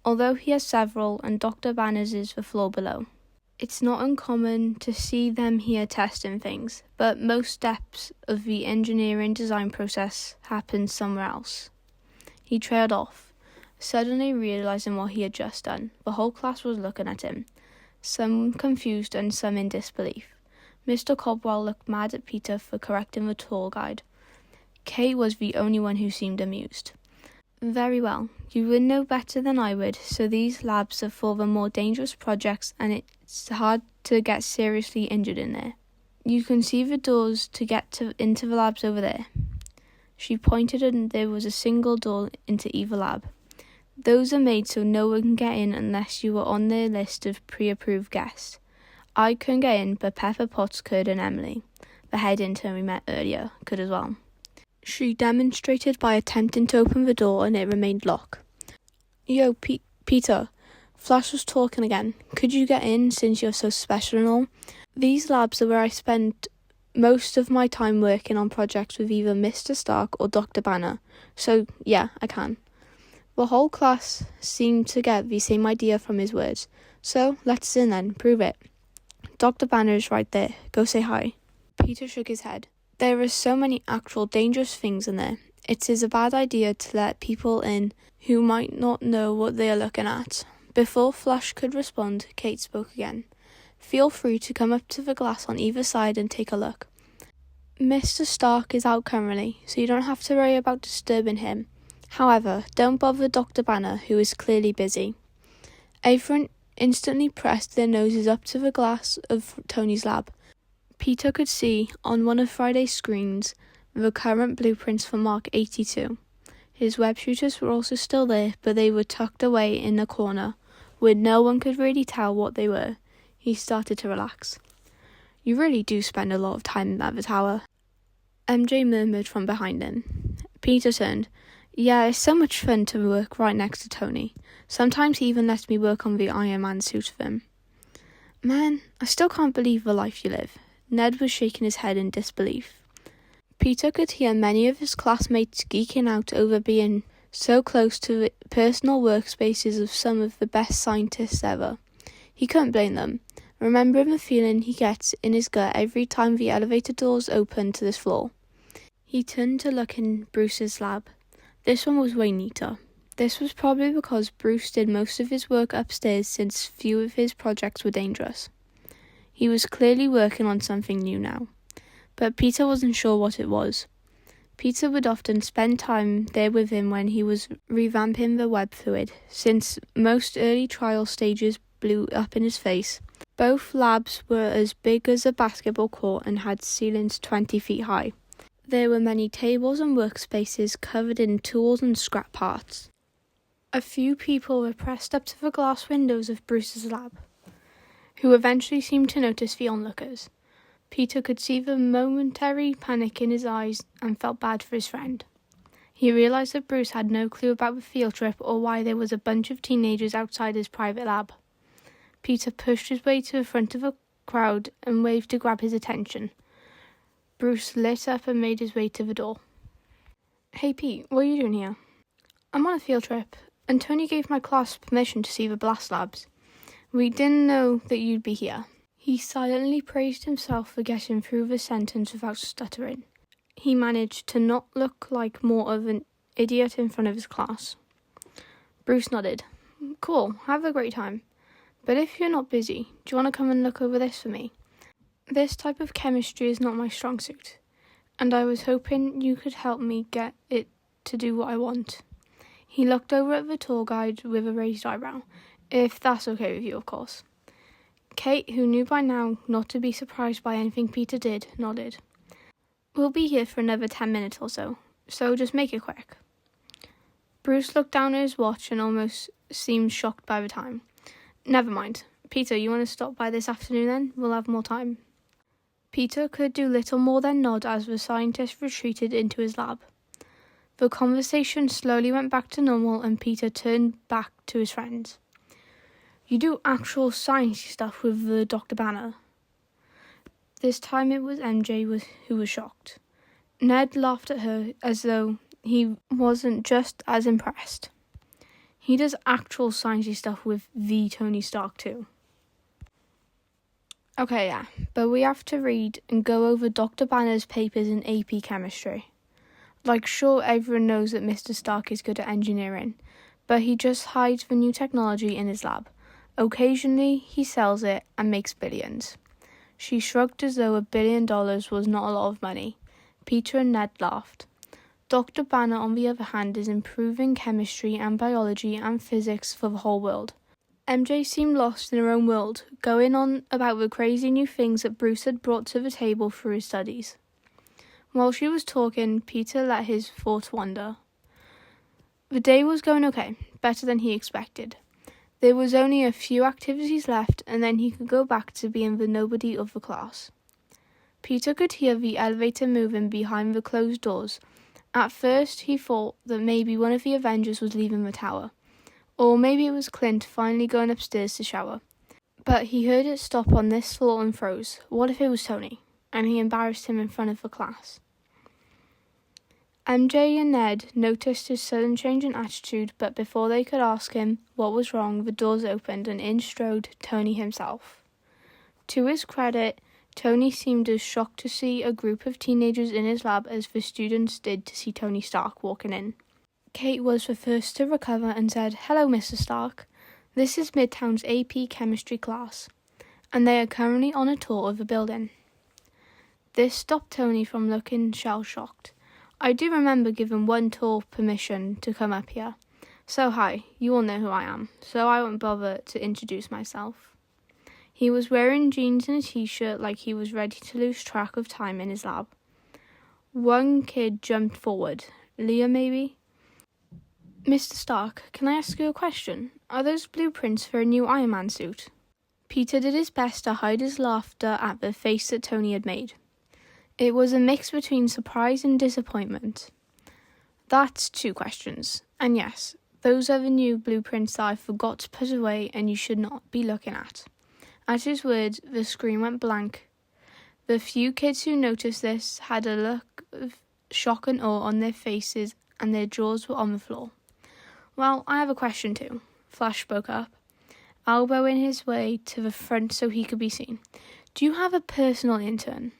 although he has several and Dr. Banner's is the floor below. It's not uncommon to see them here testing things, but most steps of the engineering design process happen somewhere else. He trailed off, suddenly realising what he had just done. The whole class was looking at him, some confused and some in disbelief. Mr. Cobwell looked mad at Peter for correcting the tour guide. Kate was the only one who seemed amused. Very well, you would know better than I would, so these labs are for the more dangerous projects and it's hard to get seriously injured in there. You can see the doors to get into the labs over there. She pointed and there was a single door into either lab. Those are made so no one can get in unless you were on their list of pre-approved guests. I couldn't get in, but Pepper Potts could and Emily, the head intern we met earlier, could as well. She demonstrated by attempting to open the door and it remained locked. Yo, Peter, Flash was talking again. Could you get in since you're so special and all? These labs are where I spend most of my time working on projects with either Mr. Stark or Dr. Banner, so yeah, I can. The whole class seemed to get the same idea from his words. So, let's in then, prove it. Dr. Banner is right there. Go say hi. Peter shook his head. There are so many actual dangerous things in there. It is a bad idea to let people in who might not know what they are looking at. Before Flash could respond, Kate spoke again. Feel free to come up to the glass on either side and take a look. Mr. Stark is out currently, so you don't have to worry about disturbing him. However, don't bother Dr. Banner, who is clearly busy. Everyone instantly pressed their noses up to the glass of Tony's lab. Peter could see, on one of Friday's screens, the current blueprints for Mark 82. His web shooters were also still there, but they were tucked away in a corner, where no one could really tell what they were. He started to relax. You really do spend a lot of time at the tower, MJ murmured from behind him. Peter turned. Yeah, it's so much fun to work right next to Tony. Sometimes he even lets me work on the Iron Man suit of him. Man, I still can't believe the life you live. Ned was shaking his head in disbelief. Peter could hear many of his classmates geeking out over being so close to the personal workspaces of some of the best scientists ever. He couldn't blame them, remembering the feeling he gets in his gut every time the elevator doors open to this floor. He turned to look in Bruce's lab. This one was way neater. This was probably because Bruce did most of his work upstairs since few of his projects were dangerous. He was clearly working on something new now, but Peter wasn't sure what it was. Peter would often spend time there with him when he was revamping the web fluid, since most early trial stages blew up in his face. Both labs were as big as a basketball court and had ceilings 20 feet high. There were many tables and workspaces covered in tools and scrap parts. A few people were pressed up to the glass windows of Bruce's lab, who eventually seemed to notice the onlookers. Peter could see the momentary panic in his eyes and felt bad for his friend. He realised that Bruce had no clue about the field trip or why there was a bunch of teenagers outside his private lab. Peter pushed his way to the front of the crowd and waved to grab his attention. Bruce lit up and made his way to the door. "Hey Pete, what are you doing here?" "I'm on a field trip, and Tony gave my class permission to see the blast labs. We didn't know that you'd be here." He silently praised himself for getting through the sentence without stuttering. He managed to not look like more of an idiot in front of his class. Bruce nodded. "Cool, have a great time. But if you're not busy, do you want to come and look over this for me? This type of chemistry is not my strong suit, and I was hoping you could help me get it to do what I want." He looked over at the tour guide with a raised eyebrow. "If that's okay with you, of course." Kate, who knew by now not to be surprised by anything Peter did, nodded. "We'll be here for another 10 minutes or so just make it quick." Bruce looked down at his watch and almost seemed shocked by the time. "Never mind. Peter, you want to stop by this afternoon then? We'll have more time." Peter could do little more than nod as the scientist retreated into his lab. The conversation slowly went back to normal and Peter turned back to his friends. "You do actual sciencey stuff with the Dr. Banner?" This time it was MJ who was shocked. Ned laughed at her as though he wasn't just as impressed. "He does actual sciencey stuff with the Tony Stark too." "Okay, yeah, but we have to read and go over Dr. Banner's papers in AP chemistry. Like, sure, everyone knows that Mr. Stark is good at engineering, but he just hides the new technology in his lab. Occasionally, he sells it and makes billions." She shrugged as though $1 billion was not a lot of money. Peter and Ned laughed. Dr. Banner, on the other hand, is improving chemistry and biology and physics for the whole world. MJ seemed lost in her own world, going on about the crazy new things that Bruce had brought to the table through his studies. While she was talking, Peter let his thoughts wander. The day was going okay, better than he expected. There was only a few activities left, and then he could go back to being the nobody of the class. Peter could hear the elevator moving behind the closed doors. At first, he thought that maybe one of the Avengers was leaving the tower, or maybe it was Clint finally going upstairs to shower. But he heard it stop on this thought and froze. What if it was Tony? And he embarrassed him in front of the class. MJ and Ned noticed his sudden change in attitude, but before they could ask him what was wrong, the doors opened and in strode Tony himself. To his credit, Tony seemed as shocked to see a group of teenagers in his lab as the students did to see Tony Stark walking in. Kate was the first to recover and said, "Hello, Mr. Stark. This is Midtown's AP chemistry class, and they are currently on a tour of the building." This stopped Tony from looking shell-shocked. "I do remember giving one tour permission to come up here. So hi, you all know who I am, so I won't bother to introduce myself." He was wearing jeans and a t-shirt like he was ready to lose track of time in his lab. One kid jumped forward. Leah, maybe? "Mr. Stark, can I ask you a question? Are those blueprints for a new Iron Man suit?" Peter did his best to hide his laughter at the face that Tony had made. It was a mix between surprise and disappointment. That's 2 questions. And yes, those are the new blueprints that I forgot to put away and you should not be looking at. At his words, the screen went blank. The few kids who noticed this had a look of shock and awe on their faces and their jaws were on the floor. Well, I have a question too. Flash spoke up, elbowing his way to the front so he could be seen. Do you have a personal intern?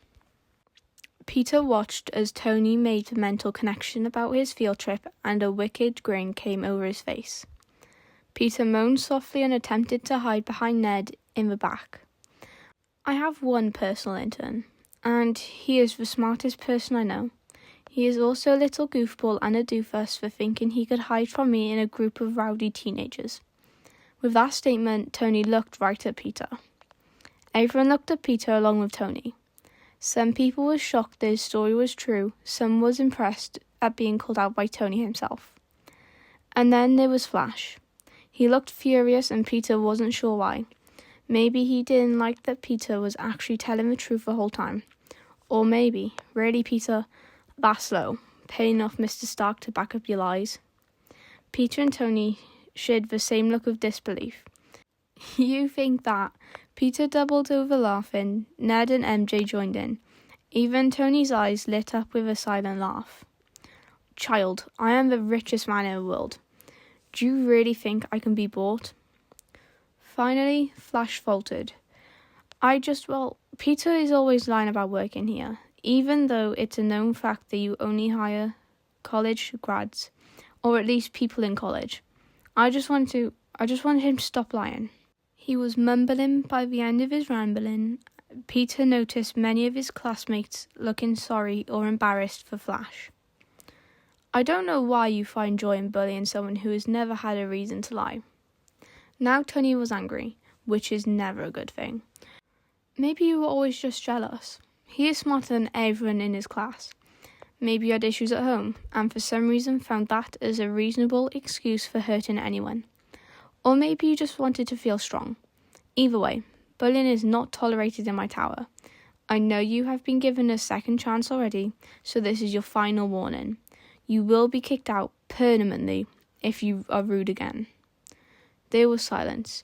Peter watched as Tony made the mental connection about his field trip and a wicked grin came over his face. Peter moaned softly and attempted to hide behind Ned in the back. I have one personal intern, and he is the smartest person I know. He is also a little goofball and a doofus for thinking he could hide from me in a group of rowdy teenagers. With that statement, Tony looked right at Peter. Everyone looked at Peter along with Tony. Some people were shocked that his story was true, some was impressed at being called out by Tony himself. And then there was Flash. He looked furious and Peter wasn't sure why. Maybe he didn't like that Peter was actually telling the truth the whole time. Or maybe, really Peter, that's low, paying off Mr. Stark to back up your lies. Peter and Tony shared the same look of disbelief. You think that? Peter doubled over laughing. Ned and MJ joined in. Even Tony's eyes lit up with a silent laugh. Child, I am the richest man in the world. Do you really think I can be bought? Finally, Flash faltered. Peter is always lying about working here, even though it's a known fact that you only hire college grads, or at least people in college. I just wanted him to stop lying. He was mumbling by the end of his rambling. Peter noticed many of his classmates looking sorry or embarrassed for Flash. I don't know why you find joy in bullying someone who has never had a reason to lie. Now Tony was angry, which is never a good thing. Maybe you were always just jealous. He is smarter than everyone in his class. Maybe you had issues at home, and for some reason found that as a reasonable excuse for hurting anyone. Or maybe you just wanted to feel strong. Either way, bullying is not tolerated in my tower. I know you have been given a second chance already, so this is your final warning. You will be kicked out permanently if you are rude again. There was silence.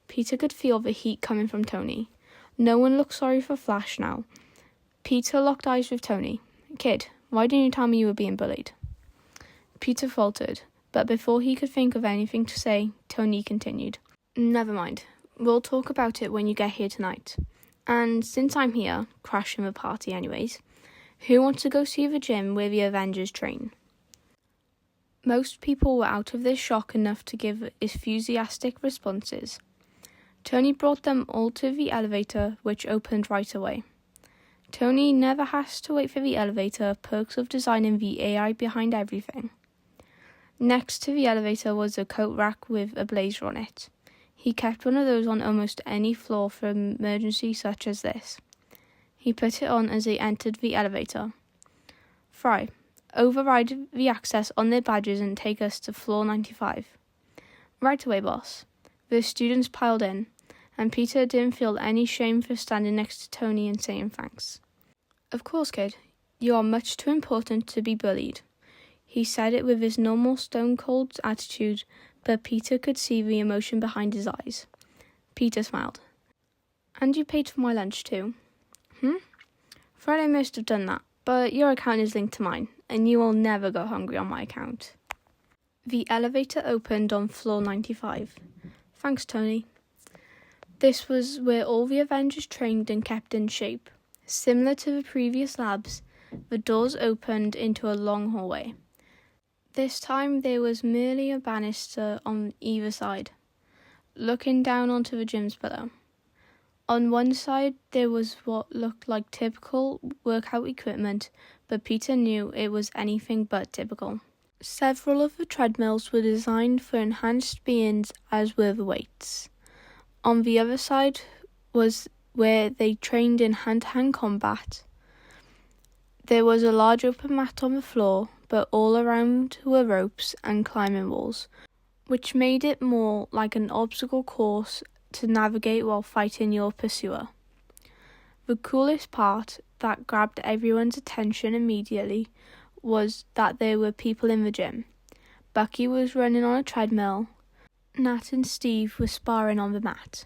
Peter could feel the heat coming from Tony. No one looked sorry for Flash now. Peter locked eyes with Tony. Kid, why didn't you tell me you were being bullied? Peter faltered, but before he could think of anything to say, Tony continued. Never mind. We'll talk about it when you get here tonight. And since I'm here, crashing the party anyways, who wants to go see the gym where the Avengers train? Most people were out of their shock enough to give enthusiastic responses. Tony brought them all to the elevator, which opened right away. Tony never has to wait for the elevator, perks of designing the AI behind everything. Next to the elevator was a coat rack with a blazer on it. He kept one of those on almost any floor for an emergency such as this. He put it on as they entered the elevator. Fry, override the access on their badges and take us to floor 95. Right away, boss. The students piled in, and Peter didn't feel any shame for standing next to Tony and saying thanks. Of course, kid. You are much too important to be bullied. He said it with his normal stone-cold attitude, but Peter could see the emotion behind his eyes. Peter smiled. And you paid for my lunch too? Friday must have done that, but your account is linked to mine, and you will never go hungry on my account. The elevator opened on floor 95. Thanks, Tony. This was where all the Avengers trained and kept in shape. Similar to the previous labs, the doors opened into a long hallway. This time there was merely a banister on either side, looking down onto the gyms below. On one side there was what looked like typical workout equipment, but Peter knew it was anything but typical. Several of the treadmills were designed for enhanced beings, as were the weights. On the other side was where they trained in hand-to-hand combat. There was a large open mat on the floor, but all around were ropes and climbing walls, which made it more like an obstacle course to navigate while fighting your pursuer. The coolest part that grabbed everyone's attention immediately was that there were people in the gym. Bucky was running on a treadmill. Nat and Steve were sparring on the mat.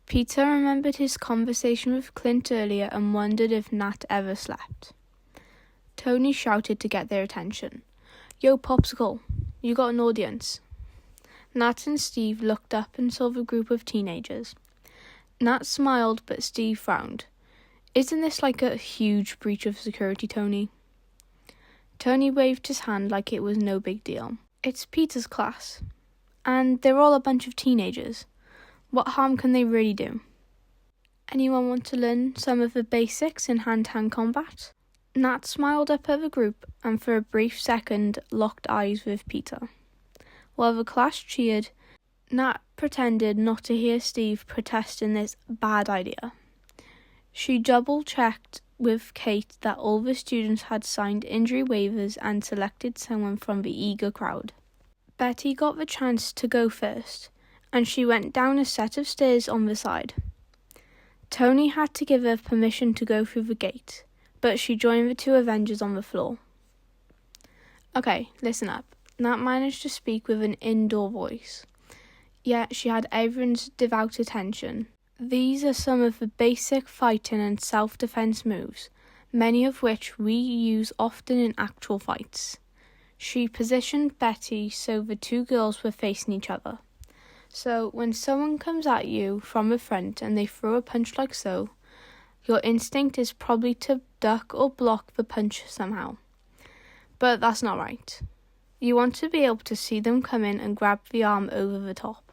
Peter remembered his conversation with Clint earlier and wondered if Nat ever slept. Tony shouted to get their attention. "Yo, Popsicle, you got an audience." Nat and Steve looked up and saw the group of teenagers. Nat smiled, but Steve frowned. "Isn't this like a huge breach of security, Tony?" Tony waved his hand like it was no big deal. "It's Peter's class, and they're all a bunch of teenagers. What harm can they really do? Anyone want to learn some of the basics in hand-to-hand combat?" Nat smiled up at the group and for a brief second locked eyes with Peter. While the class cheered, Nat pretended not to hear Steve protesting this bad idea. She double-checked with Kate that all the students had signed injury waivers and selected someone from the eager crowd. Betty got the chance to go first, and she went down a set of stairs on the side. Tony had to give her permission to go through the gate, but she joined the two Avengers on the floor. "Okay, listen up." Nat managed to speak with an indoor voice, yet she had everyone's devout attention. "These are some of the basic fighting and self-defense moves, many of which we use often in actual fights." She positioned Betty so the two girls were facing each other. "So when someone comes at you from the front and they throw a punch like so, your instinct is probably to duck or block the punch somehow. But that's not right. You want to be able to see them come in and grab the arm over the top."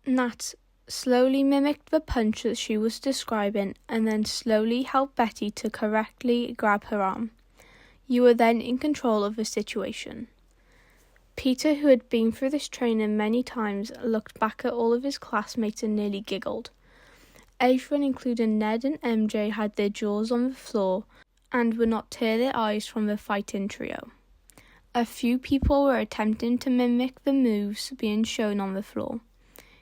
Nat slowly mimicked the punch that she was describing and then slowly helped Betty to correctly grab her arm. You were then in control of the situation. Peter, who had been through this training many times, looked back at all of his classmates and nearly giggled. Everyone, including Ned and MJ, had their jaws on the floor and would not tear their eyes from the fighting trio. A few people were attempting to mimic the moves being shown on the floor.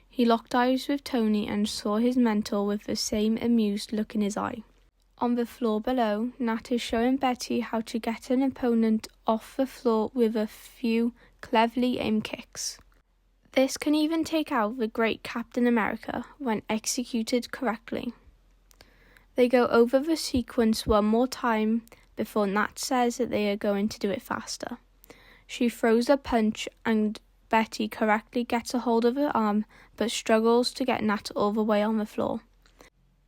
He locked eyes with Tony and saw his mentor with the same amused look in his eye. On the floor below, Nat is showing Betty how to get an opponent off the floor with a few cleverly aimed kicks. This can even take out the great Captain America when executed correctly. They go over the sequence one more time before Nat says that they are going to do it faster. She throws a punch and Betty correctly gets a hold of her arm but struggles to get Nat all the way on the floor.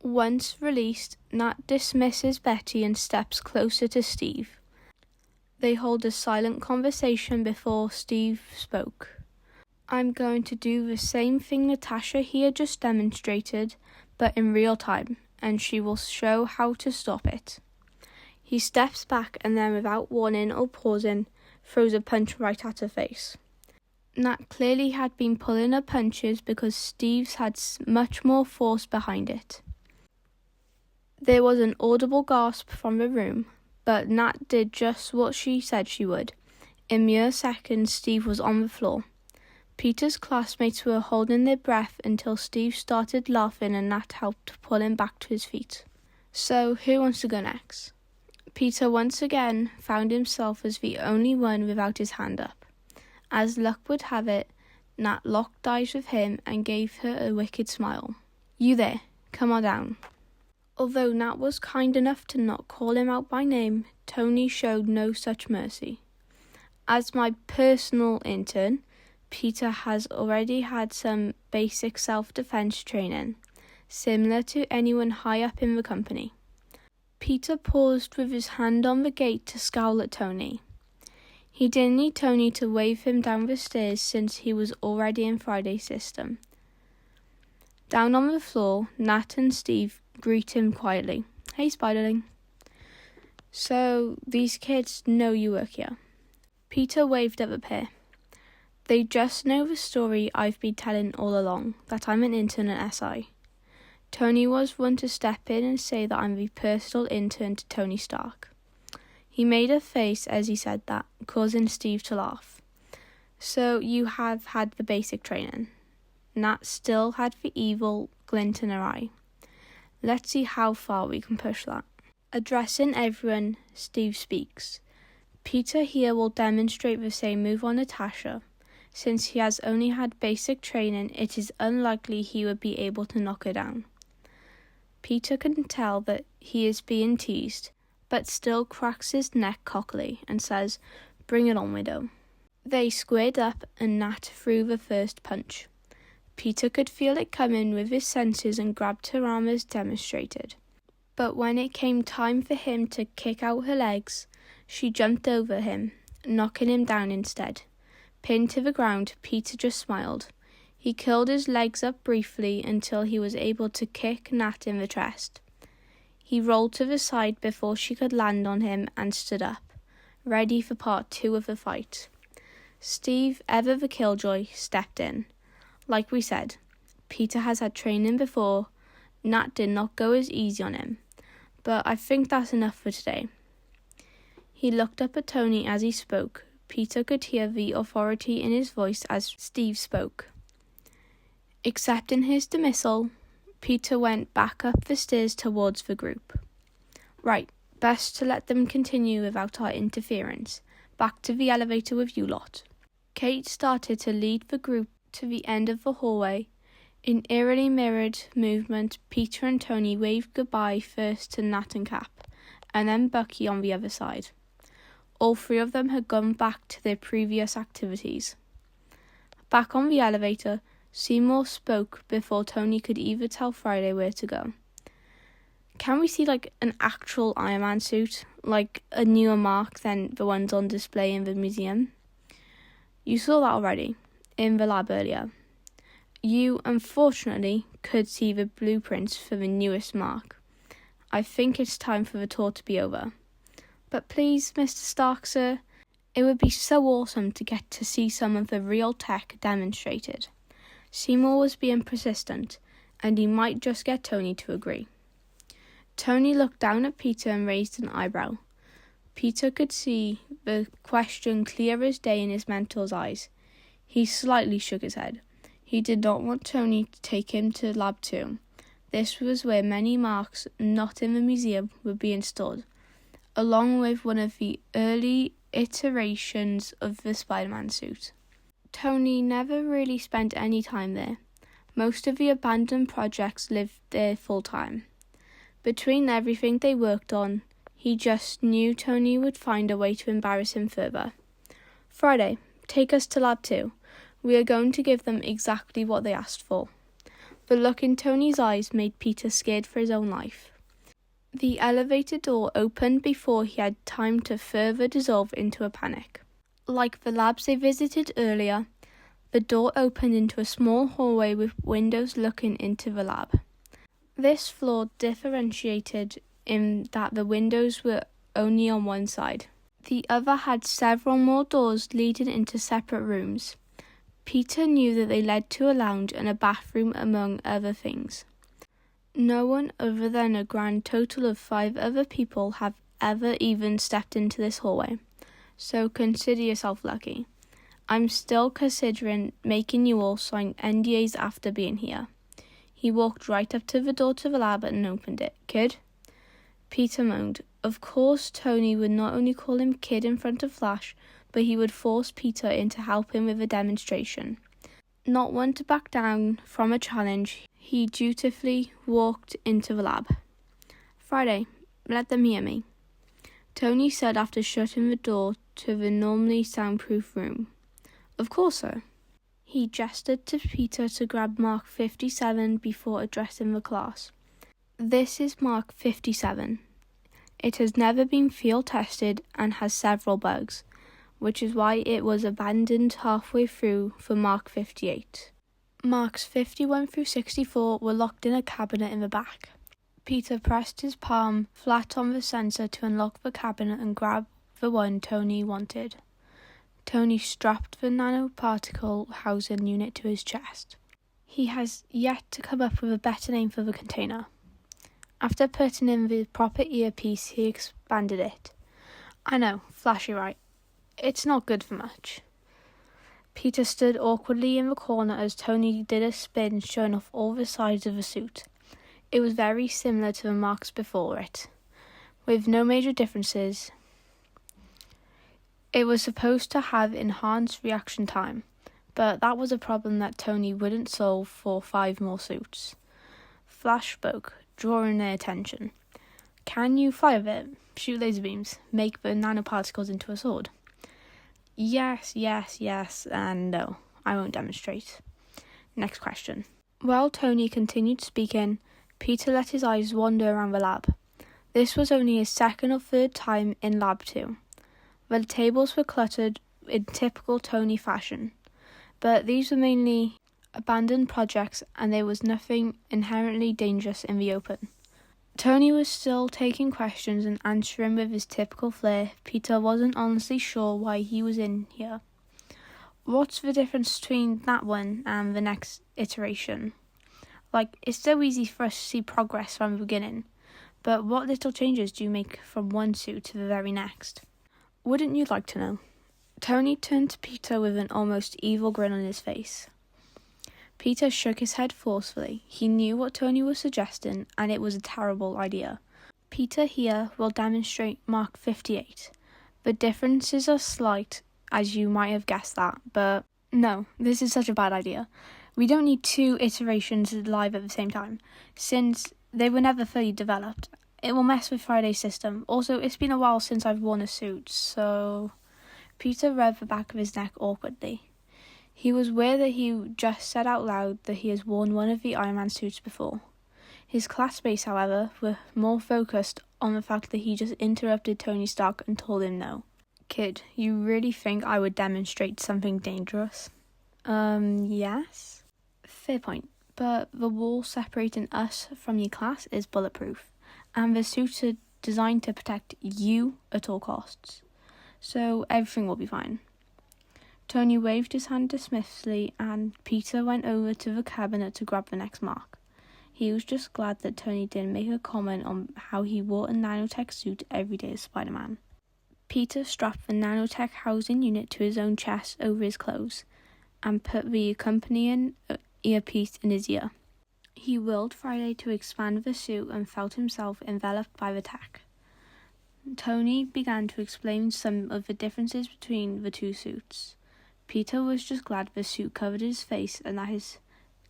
Once released, Nat dismisses Betty and steps closer to Steve. They hold a silent conversation before Steve spoke. "I'm going to do the same thing Natasha here just demonstrated, but in real time, and she will show how to stop it." He steps back and then, without warning or pausing, throws a punch right at her face. Nat clearly had been pulling her punches because Steve's had much more force behind it. There was an audible gasp from the room, but Nat did just what she said she would. In mere seconds, Steve was on the floor. Peter's classmates were holding their breath until Steve started laughing and Nat helped pull him back to his feet. So, who wants to go next? Peter once again found himself as the only one without his hand up. As luck would have it, Nat locked eyes with him and gave her a wicked smile. "You there, come on down." Although Nat was kind enough to not call him out by name, Tony showed no such mercy. As my personal intern, Peter has already had some basic self-defense training, similar to anyone high up in the company. Peter paused with his hand on the gate to scowl at Tony. He didn't need Tony to wave him down the stairs since he was already in Friday's system. Down on the floor, Nat and Steve greet him quietly. "Hey, Spiderling." "So, these kids know you work here?" Peter waved at the pair. "They just know the story I've been telling all along, that I'm an intern at SI. Tony was one to step in and say that I'm the personal intern to Tony Stark." He made a face as he said that, causing Steve to laugh. "So you have had the basic training?" Nat still had the evil glint in her eye. "Let's see how far we can push that." Addressing everyone, Steve speaks. Peter here will demonstrate the same move on Natasha. Since he has only had basic training, it is unlikely he would be able to knock her down. Peter can tell that he is being teased, but still cracks his neck cockily and says, "Bring it on, widow." They squared up and Nat threw the first punch. Peter could feel it coming with his senses and grabbed her arm as demonstrated. But when it came time for him to kick out her legs, she jumped over him, knocking him down instead. Pinned to the ground, Peter just smiled. He curled his legs up briefly until he was able to kick Nat in the chest. He rolled to the side before she could land on him and stood up, ready for part 2 of the fight. Steve, ever the killjoy, stepped in. Like we said, Peter has had training before. Nat did not go as easy on him, but I think that's enough for today. He looked up at Tony as he spoke. Peter could hear the authority in his voice as Steve spoke. Accepting his dismissal, Peter went back up the stairs towards the group. Right, best to let them continue without our interference. Back to the elevator with you lot. Kate started to lead the group to the end of the hallway. In eerily mirrored movement, Peter and Tony waved goodbye first to Nat and Cap, and then Bucky on the other side. All 3 of them had gone back to their previous activities. Back on the elevator, Seymour spoke before Tony could either tell Friday where to go. Can we see an actual Iron Man suit, like a newer mark than the ones on display in the museum? You saw that already, in the lab earlier. You, unfortunately, could see the blueprints for the newest mark. I think it's time for the tour to be over. But please, Mr. Stark, sir, it would be so awesome to get to see some of the real tech demonstrated. Seymour was being persistent, and he might just get Tony to agree. Tony looked down at Peter and raised an eyebrow. Peter could see the question clear as day in his mentor's eyes. He slightly shook his head. He did not want Tony to take him to Lab 2. This was where many marks not in the museum would be installed, along with one of the early iterations of the Spider-Man suit. Tony never really spent any time there. Most of the abandoned projects lived there full-time. Between everything they worked on, he just knew Tony would find a way to embarrass him further. Friday, take us to Lab 2. We are going to give them exactly what they asked for. The look in Tony's eyes made Peter scared for his own life. The elevator door opened before he had time to further dissolve into a panic. Like the labs they visited earlier, the door opened into a small hallway with windows looking into the lab. This floor differentiated in that the windows were only on one side. The other had several more doors leading into separate rooms. Peter knew that they led to a lounge and a bathroom among other things. No one other than a grand total of 5 other people have ever even stepped into this hallway, so consider yourself lucky. I'm still considering making you all sign NDAs after being here. He walked right up to the door to the lab and opened it. Kid? Peter moaned. Of course, Tony would not only call him kid in front of Flash, but he would force Peter into helping with a demonstration. Not one to back down from a challenge, he dutifully walked into the lab. Friday, let them hear me, Tony said after shutting the door to the normally soundproof room. Of course, sir. He gestured to Peter to grab Mark 57 before addressing the class. This is Mark 57. It has never been field tested and has several bugs, which is why it was abandoned halfway through for Mark 58. Marks 51 through 64 were locked in a cabinet in the back. Peter pressed his palm flat on the sensor to unlock the cabinet and grab the one Tony wanted. Tony strapped the nanoparticle housing unit to his chest. He has yet to come up with a better name for the container. After putting in the proper earpiece, he expanded it. I know, flashy right. It's not good for much. Peter stood awkwardly in the corner as Tony did a spin, showing off all the sides of the suit. It was very similar to the marks before it, with no major differences. It was supposed to have enhanced reaction time, but that was a problem that Tony wouldn't solve for 5 more suits. Flash spoke, drawing their attention. Can you fire a bit? Shoot laser beams? Make the nanoparticles into a sword? Yes, and no. I won't demonstrate. Next question. While Tony continued speaking, Peter let his eyes wander around the lab. This was only his second or third time in Lab 2. The tables were cluttered in typical Tony fashion, but these were mainly abandoned projects and there was nothing inherently dangerous in the open. Tony was still taking questions and answering with his typical flair. Peter wasn't honestly sure why he was in here. What's the difference between that one and the next iteration? It's so easy for us to see progress from the beginning, but what little changes do you make from one suit to the very next? Wouldn't you like to know? Tony turned to Peter with an almost evil grin on his face. Peter shook his head forcefully. He knew what Tony was suggesting, and it was a terrible idea. Peter here will demonstrate Mark 58. The differences are slight, as you might have guessed that, but no, this is such a bad idea. We don't need 2 iterations live at the same time, since they were never fully developed. It will mess with Friday's system. Also, it's been a while since I've worn a suit, so... Peter rubbed the back of his neck awkwardly. He was aware that he just said out loud that he has worn one of the Iron Man suits before. His classmates, however, were more focused on the fact that he just interrupted Tony Stark and told him no. Kid, you really think I would demonstrate something dangerous? Yes? Fair point, but the wall separating us from your class is bulletproof, and the suits are designed to protect you at all costs. So everything will be fine. Tony waved his hand dismissively and Peter went over to the cabinet to grab the next mark. He was just glad that Tony didn't make a comment on how he wore a nanotech suit every day as Spider-Man. Peter strapped the nanotech housing unit to his own chest over his clothes and put the accompanying earpiece in his ear. He willed Friday to expand the suit and felt himself enveloped by the tech. Tony began to explain some of the differences between the 2 suits. Peter was just glad the suit covered his face and that his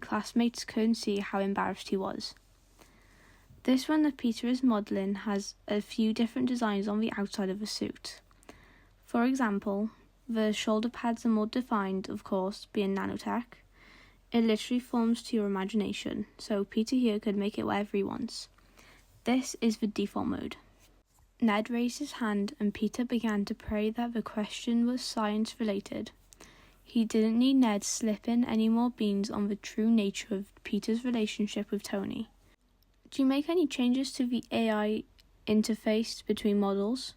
classmates couldn't see how embarrassed he was. This one that Peter is modelling has a few different designs on the outside of the suit. For example, the shoulder pads are more defined, of course, being nanotech. It literally forms to your imagination, so Peter here could make it whatever he wants. This is the default mode. Ned raised his hand and Peter began to pray that the question was science-related. He didn't need Ned slipping any more beans on the true nature of Peter's relationship with Tony. Do you make any changes to the AI interface between models?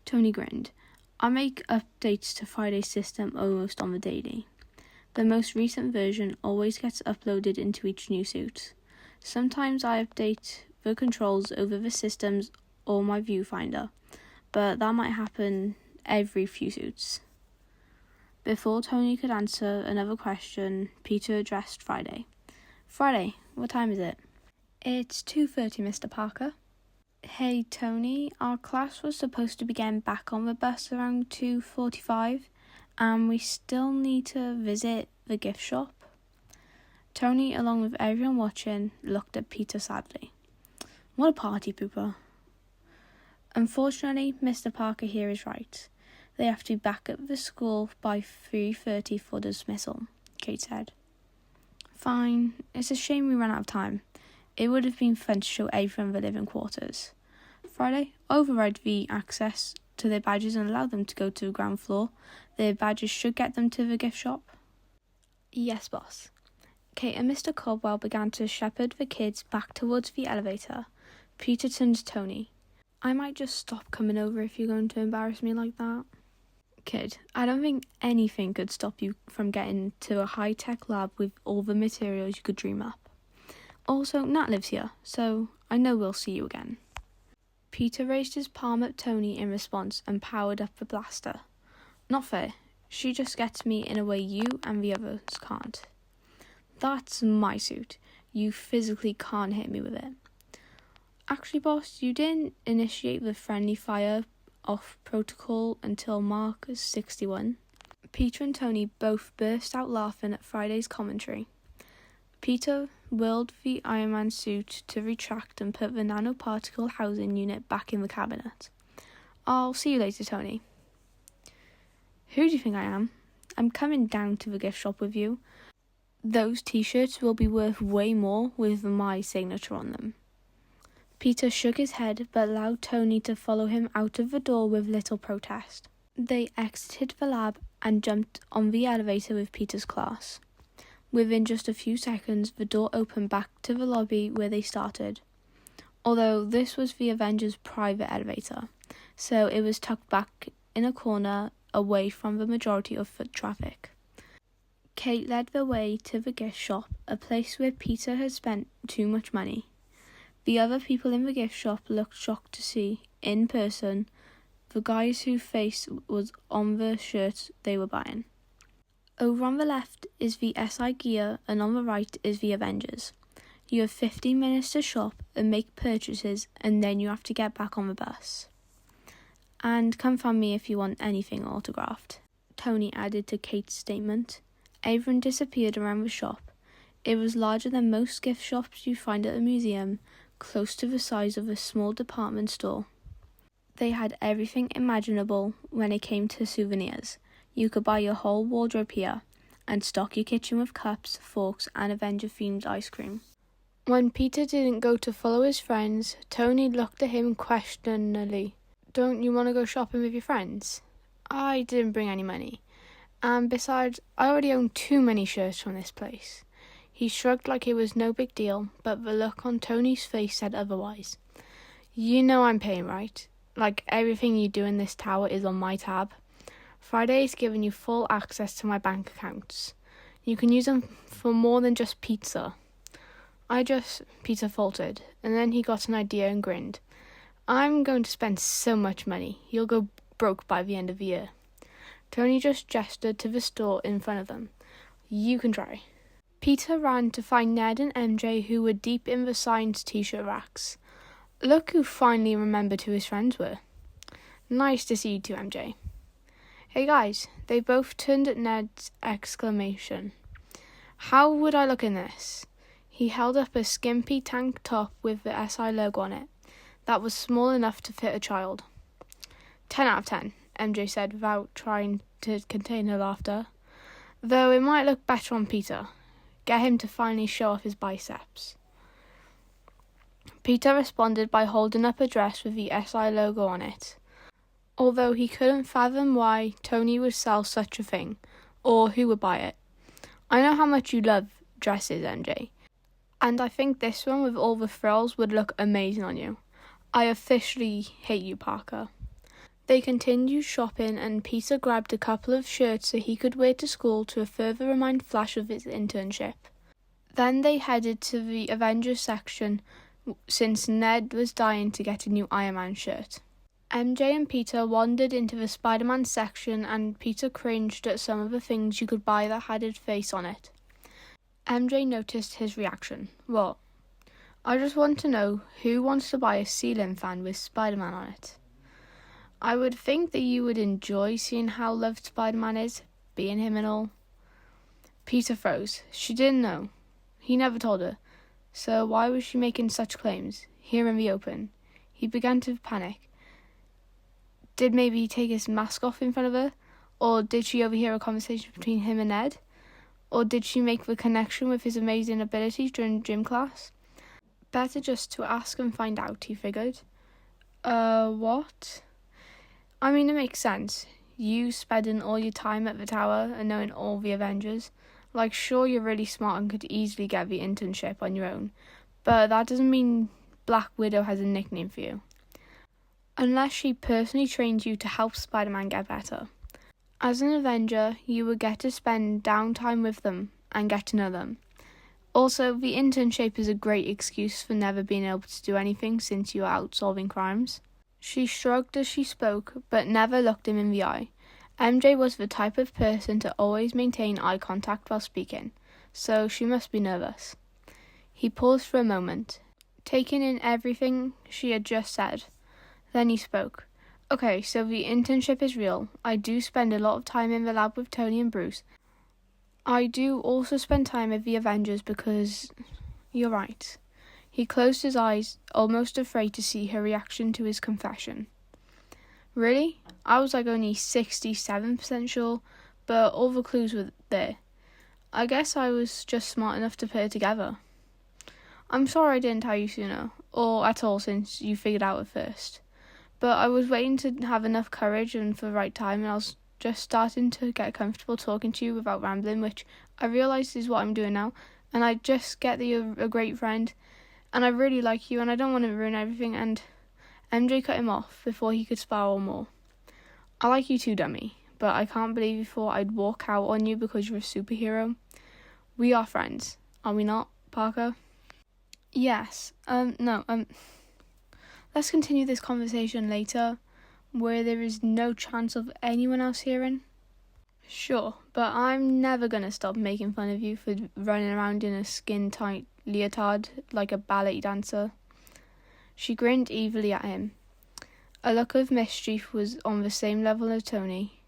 Tony grinned. I make updates to Friday's system almost on the daily. The most recent version always gets uploaded into each new suit. Sometimes I update the controls over the systems or my viewfinder, but that might happen every few suits. Before Tony could answer another question, Peter addressed Friday. Friday, what time is it? It's 2:30, Mr. Parker. Hey, Tony, our class was supposed to be getting back on the bus around 2:45, and we still need to visit the gift shop. Tony, along with everyone watching, looked at Peter sadly. What a party pooper. Unfortunately, Mr. Parker here is right. They have to be back at the school by 3:30 for dismissal, Kate said. Fine, it's a shame we ran out of time. It would have been fun to show everyone the living quarters. Friday, override the access to their badges and allow them to go to the ground floor. Their badges should get them to the gift shop. Yes, boss. Kate and Mr. Caldwell began to shepherd the kids back towards the elevator. Peter turned to Tony. I might just stop coming over if you're going to embarrass me like that. Kid, I don't think anything could stop you from getting to a high-tech lab with all the materials you could dream up. Also, Nat lives here, so I know we'll see you again. Peter raised his palm at Tony in response and powered up the blaster. Not fair. She just gets me in a way you and the others can't. That's my suit. You physically can't hit me with it. Actually, boss, you didn't initiate the friendly fire off protocol until Mark is 61. Peter and Tony both burst out laughing at Friday's commentary. Peter whirled the Iron Man suit to retract and put the nanoparticle housing unit back in the cabinet. "I'll see you later, Tony." "Who do you think I am? I'm coming down to the gift shop with you. Those t-shirts will be worth way more with my signature on them." Peter shook his head but allowed Tony to follow him out of the door with little protest. They exited the lab and jumped on the elevator with Peter's class. Within just a few seconds, the door opened back to the lobby where they started. Although this was the Avengers' private elevator, so it was tucked back in a corner away from the majority of foot traffic. Kate led the way to the gift shop, a place where Peter had spent too much money. The other people in the gift shop looked shocked to see, in person, the guys whose face was on the shirts they were buying. Over on the left is the SI gear and on the right is the Avengers. You have 15 minutes to shop and make purchases and then you have to get back on the bus. "And come find me if you want anything autographed," Tony added to Kate's statement. Everyone disappeared around the shop. It was larger than most gift shops you find at a museum, close to the size of a small department store. They had everything imaginable when it came to souvenirs. You could buy your whole wardrobe here and stock your kitchen with cups, forks, and Avenger-themed ice cream. When Peter didn't go to follow his friends, Tony looked at him questioningly. "Don't you want to go shopping with your friends?" "I didn't bring any money. And besides, I already own too many shirts from this place." He shrugged like it was no big deal, but the look on Tony's face said otherwise. "You know I'm paying, right? Like everything you do in this tower is on my tab. Friday's given you full access to my bank accounts. You can use them for more than just pizza." Peter faltered, and then he got an idea and grinned. "I'm going to spend so much money, you'll go broke by the end of the year." Tony just gestured to the store in front of them. "You can try." Peter ran to find Ned and MJ, who were deep in the science t-shirt racks. Look who finally remembered who his friends were. "Nice to see you too, MJ." "Hey guys," they both turned at Ned's exclamation. "How would I look in this?" He held up a skimpy tank top with the SI logo on it. That was small enough to fit a child. 10 out of 10, MJ said without trying to contain her laughter. "Though it might look better on Peter. Get him to finally show off his biceps." Peter responded by holding up a dress with the SI logo on it. Although he couldn't fathom why Tony would sell such a thing, or who would buy it. "I know how much you love dresses, MJ, and I think this one with all the frills would look amazing on you. I officially hate you, Parker." They continued shopping and Peter grabbed a couple of shirts so he could wear to school to further remind Flash of his internship. Then they headed to the Avengers section since Ned was dying to get a new Iron Man shirt. MJ and Peter wandered into the Spider-Man section and Peter cringed at some of the things you could buy that had his face on it. MJ noticed his reaction. "What?" "I just want to know who wants to buy a ceiling fan with Spider-Man on it." "I would think that you would enjoy seeing how loved Spider-Man is, being him and all." Peter froze. She didn't know. He never told her. So why was she making such claims, here in the open? He began to panic. Did maybe he take his mask off in front of her? Or did she overhear a conversation between him and Ned? Or did she make the connection with his amazing abilities during gym class? Better just to ask and find out, he figured. What? I mean, it makes sense. You spending all your time at the tower and knowing all the Avengers. Like, sure, you're really smart and could easily get the internship on your own, but that doesn't mean Black Widow has a nickname for you. Unless she personally trained you to help Spider-Man get better. As an Avenger, you would get to spend downtime with them and get to know them. Also, the internship is a great excuse for never being able to do anything since you are out solving crimes. She shrugged as she spoke, but never looked him in the eye. MJ was the type of person to always maintain eye contact while speaking, so she must be nervous. He paused for a moment, taking in everything she had just said. Then he spoke. Okay, so the internship is real. I do spend a lot of time in the lab with Tony and Bruce. I do also spend time with the Avengers because you're right. He closed his eyes, almost afraid to see her reaction to his confession. Really? I was like only 67% sure, but all the clues were there. I guess I was just smart enough to put it together. I'm sorry I didn't tell you sooner, or at all since you figured out at first. But I was waiting to have enough courage and for the right time, and I was just starting to get comfortable talking to you without rambling, which I realise is what I'm doing now. And I just get that you're a great friend, and I really like you, and I don't want to ruin everything. And MJ cut him off before he could spiral more. I like you too, dummy, but I can't believe you thought I'd walk out on you because you're a superhero. We are friends, are we not, Parker? Yes. Let's continue this conversation later, where there is no chance of anyone else hearing. Sure, but I'm never gonna stop making fun of you for running around in a skin-tight leotard like a ballet dancer. She grinned evilly at him. A look of mischief was on the same level as Tony.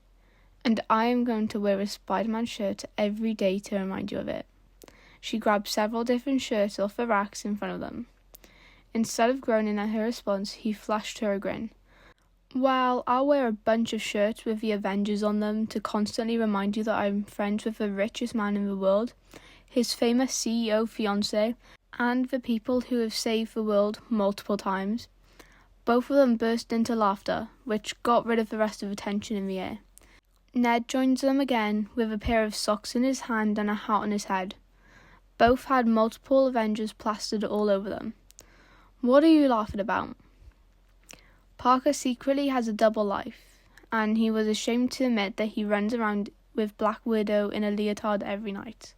And I am going to wear a Spider-Man shirt every day to remind you of it. She grabbed several different shirts off the racks in front of them. Instead of groaning at her response, he flashed her a grin. Well, I'll wear a bunch of shirts with the Avengers on them to constantly remind you that I'm friends with the richest man in the world, his famous CEO fiancé, and the people who have saved the world multiple times. Both of them burst into laughter, which got rid of the rest of the tension in the air. Ned joins them again with a pair of socks in his hand and a hat on his head. Both had multiple Avengers plastered all over them. What are you laughing about? Parker secretly has a double life, and he was ashamed to admit that he runs around with Black Widow in a leotard every night.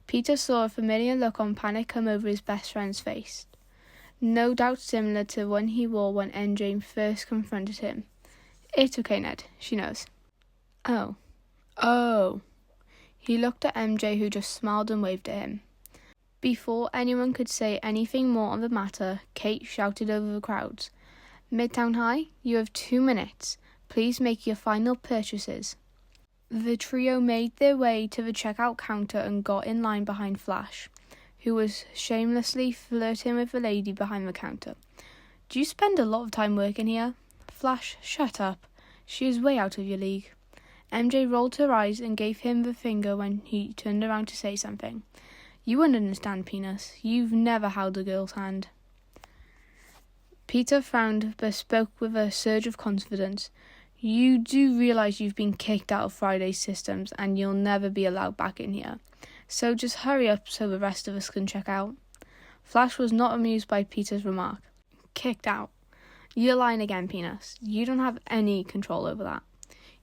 Peter saw a familiar look of panic come over his best friend's face, no doubt similar to one he wore when MJ first confronted him. It's okay, Ned, she knows. Oh. He looked at MJ, who just smiled and waved at him. Before anyone could say anything more on the matter, Kate shouted over the crowds, "Midtown High, you have 2 minutes. Please make your final purchases." The trio made their way to the checkout counter and got in line behind Flash, who was shamelessly flirting with the lady behind the counter. "Do you spend a lot of time working here?" "Flash, shut up. She is way out of your league." MJ rolled her eyes and gave him the finger when he turned around to say something. "You wouldn't understand, Penis. You've never held a girl's hand." Peter frowned but spoke with a surge of confidence. "You do realise you've been kicked out of Friday's systems and you'll never be allowed back in here. So just hurry up so the rest of us can check out." Flash was not amused by Peter's remark. "Kicked out? You're lying again, Penis. You don't have any control over that."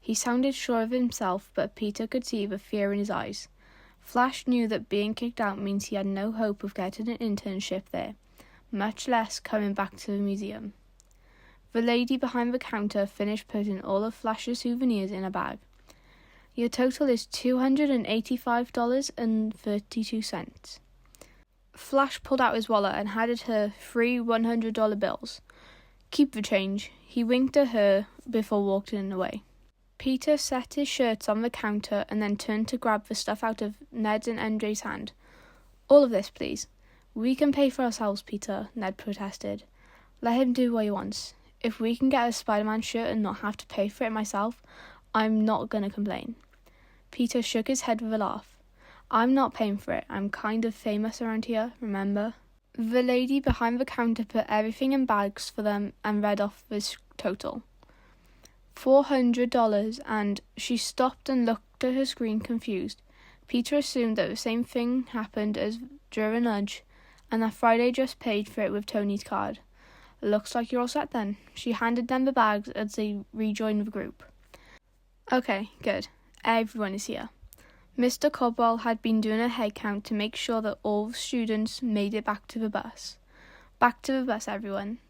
He sounded sure of himself, but Peter could see the fear in his eyes. Flash knew that being kicked out means he had no hope of getting an internship there, much less coming back to the museum. The lady behind the counter finished putting all of Flash's souvenirs in a bag. "Your total is $285.32. Flash pulled out his wallet and handed her 3 $100 bills. "Keep the change." He winked at her before walking away. Peter set his shirts on the counter and then turned to grab the stuff out of Ned's and MJ's hand. "All of this, please." "We can pay for ourselves, Peter," Ned protested. "Let him do what he wants. If we can get a Spider-Man shirt and not have to pay for it myself, I'm not going to complain." Peter shook his head with a laugh. "I'm not paying for it. I'm kind of famous around here, remember?" The lady behind the counter put everything in bags for them and read off his total. $400, and she stopped and looked at her screen confused. Peter assumed that the same thing happened as during lunch, and that Friday just paid for it with Tony's card. "Looks like you're all set then." She handed them the bags as they rejoined the group. "Okay, good. Everyone is here." Mr. Cobwell had been doing a head count to make sure that all the students made it back to the bus. "Back to the bus, everyone."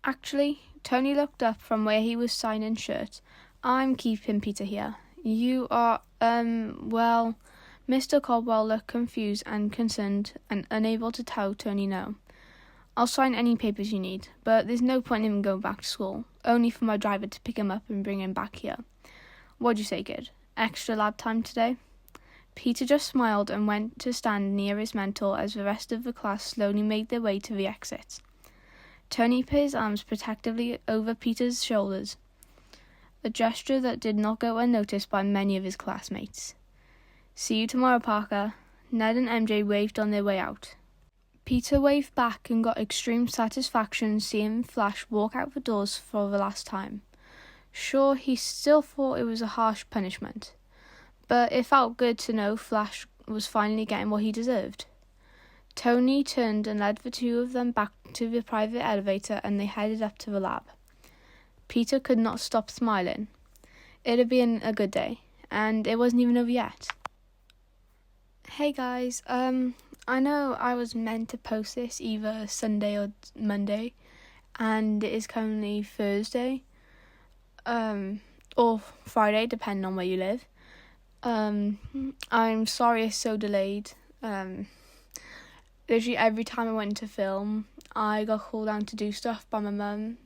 Actually, Tony looked up from where he was signing shirts. "I'm keeping Peter here." "You are, well..." Mr. Caldwell looked confused and concerned and unable to tell Tony no. I'll sign any papers you need, but there's no point in him going back to school, only for my driver to pick him up and bring him back here. What'd you say, kid? Extra lab time today? Peter just smiled and went to stand near his mentor as the rest of the class slowly made their way to the exit. Tony put his arms protectively over Peter's shoulders, a gesture that did not go unnoticed by many of his classmates. See you tomorrow, Parker. Ned and MJ waved on their way out. Peter waved back and got extreme satisfaction seeing Flash walk out the doors for the last time. Sure, he still thought it was a harsh punishment, but it felt good to know Flash was finally getting what he deserved. Tony turned and led the two of them back to the private elevator and they headed up to the lab. Peter could not stop smiling. It had been a good day, and it wasn't even over yet. Hey guys, I know I was meant to post this either Sunday or Monday, and it is currently Thursday, or Friday, depending on where you live. I'm sorry it's so delayed. Literally every time I went to film, I got called down to do stuff by my mum.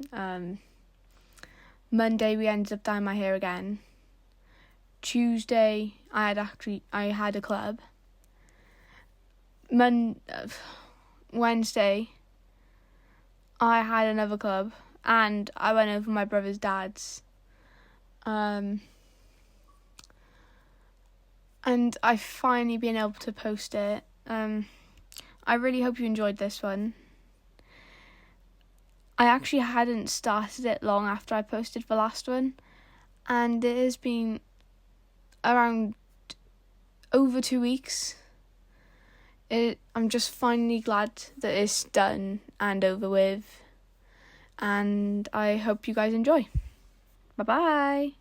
Monday we ended up dyeing my hair again. Tuesday I had a club. Wednesday I had another club and I went over my brother's dad's. And I've finally been able to post it. I really hope you enjoyed this one. I actually hadn't started it long after I posted the last one, and it has been around over 2 weeks. I'm just finally glad that it's done and over with, and I hope you guys enjoy. Bye-bye.